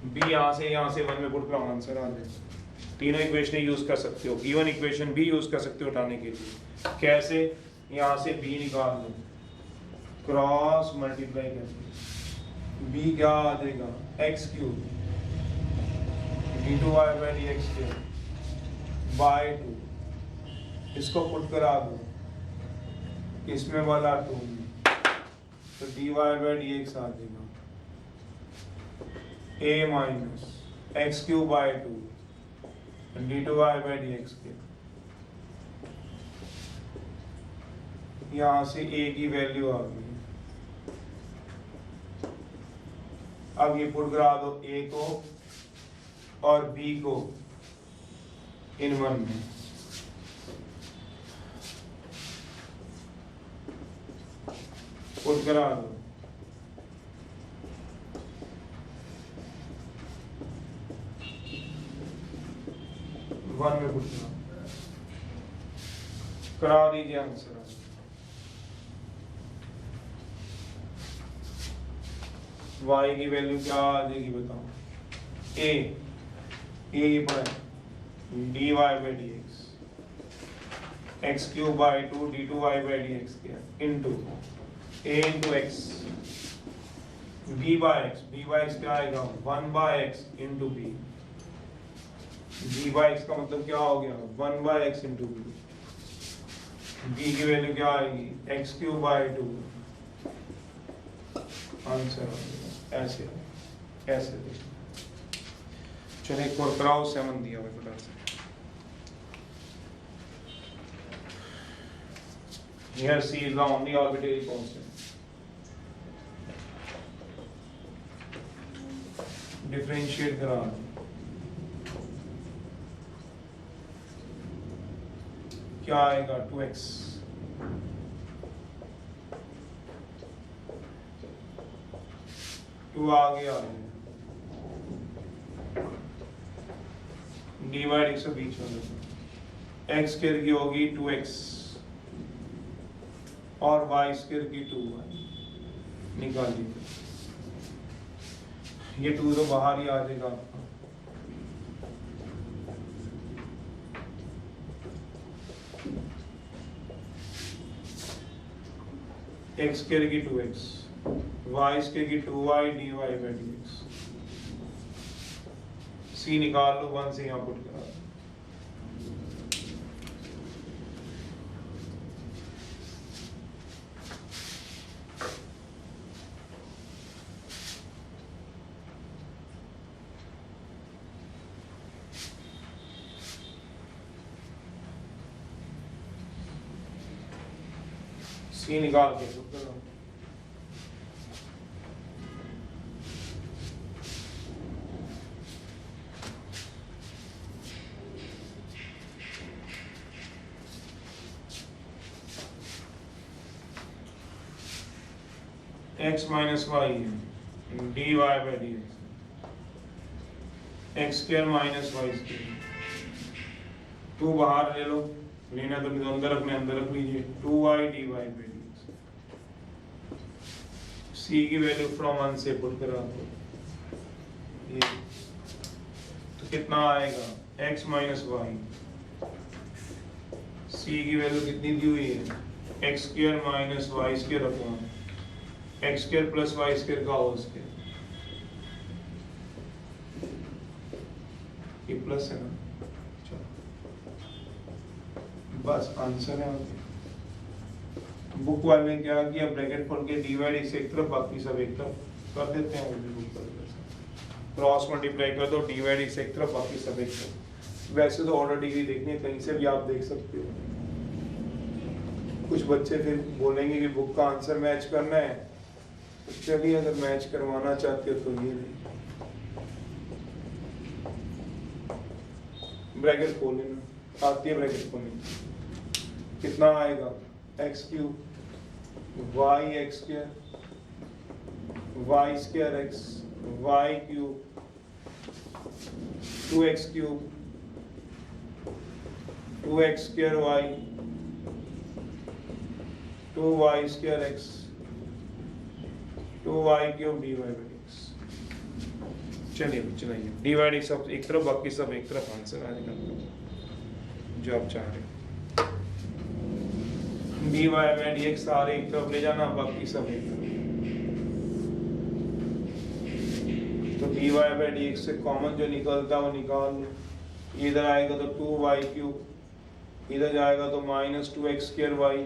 बी यहाँ से 1 में पुट कराओ, आंसर आ जाएगा। तीनों इक्वेशन यूज कर सकते हो, गिवन इक्वेशन भी यूज कर सकते हो हटाने के लिए। कैसे? यहाँ से बी निकाल दो, क्रॉस मल्टीप्लाई करके बी क्या आ जाएगा, x cube d2 y by d x cube by 2, इसको पुट करा दो इसमें वाला 2 में, तो dy बाई डी एक्स आ जाएगा a minus x cube by 2 d2 y by d x cube. यहाँ से a की वैल्यू आ गई। अब ये पुट करा दो a को और b को इन 1 में, पुट करा दो। वन में पुट करा दीजिए, आंसर y की वैल्यू क्या आ जाएगी बताओ। a ये पड़ा dy by d x cube by 2 d2 y by d x into a into x b by x क्या आएगा 1 by x into b, b by x का मतलब क्या हो गया 1 by x into b, b की वैल्यू क्या आएगी एक्स क्यूब बाई 2, आंसर ऐसे ऐसे। चलिए एक और कराओ, 7 दिया हुआ फटाफट से। Here C is the only arbitrary constant. Differentiate करा, क्या आएगा 2x, टू आ गया, डी बाई एक्स बीच में, एक्स स्क्वायर की होगी 2x और वाई स्क्वायर की 2y, निकाल लीजिए। ये 2 तो बाहर ही आ जाएगा आपका, एक्स स्क्वायर की 2x, वाई स्क्वायर की 2y dy बाई dx। सी निकाल लो, 1 से यहाँ पुट करा दो। सी निकाल के पुट करो। x minus y dy by d x square minus y square 2 बाहर ले लो, लेना तो अंदर रख लीजिए, 2y dy by dx। c की वैल्यू फ्रॉम 1 से पुट करा दो, ये तो कितना आएगा x माइनस वाई। c की वैल्यू कितनी दी हुई है, x square minus y square upon x square plus y square का होल स्क्वायर, ये प्लस है ना, चलो बस आंसर है। बुक वाले ने क्या किया, ब्रैकेट खोल के डिवाइड एक तरफ बाकी सब एक तरफ कर देते हैं, बुक पर क्रॉस मल्टीप्लाई कर दो, डिवाइड एक तरफ बाकी सब एक तरफ। वैसे तो ऑर्डर डिग्री देखनी है, कहीं से भी आप देख सकते हो। कुछ बच्चे फिर बोलेंगे कि बुक का आंसर मैच करना है, तो चलिए अगर मैच करवाना चाहते हो तो ये ब्रैकेट खोल लेना, आती है ब्रैकेट खोलनी, कितना आएगा x cube y x square y square x y cube 2x cube 2x square y 2y square x 2y cube dy by dx। चलिए चलाइए, डिवाइड सब एक तरफ बाकी सब एक तरफ, आंसर आ जाएगा जो आप चाह रहे हैं। dy बाई dx सारे एक तरफ ले जाना, बाकी सब एक तरफ। तो dy बाई dx से कॉमन जो निकलता है वो निकाल लो, इधर आएगा तो 2y क्यूब, इधर जाएगा तो minus 2x square y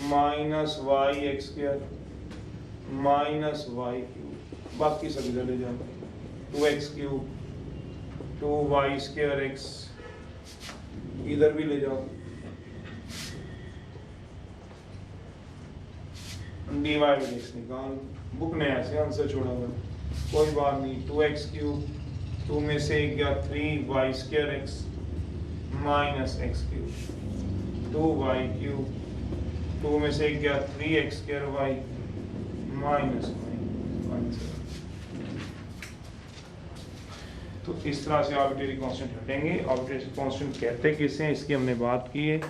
minus y x square minus y cube, बाकी सब इधर ले जाओ, 2x cube 2y square x, इधर भी ले जाओ, dy बाई dx निकाल। बुक ने ऐसे आंसर छोड़ा हुआ, कोई बात नहीं। 2x क्यूब 2 में से एक गया 3y square x minus x cube 2y cube 2 में से एक गया 3x square y minus Y. तो इस तरह से आर्बिट्रेरी कांस्टेंट हटेंगे। आर्बिट्रेरी कांस्टेंट कहते किसे, इसकी हमने बात की है।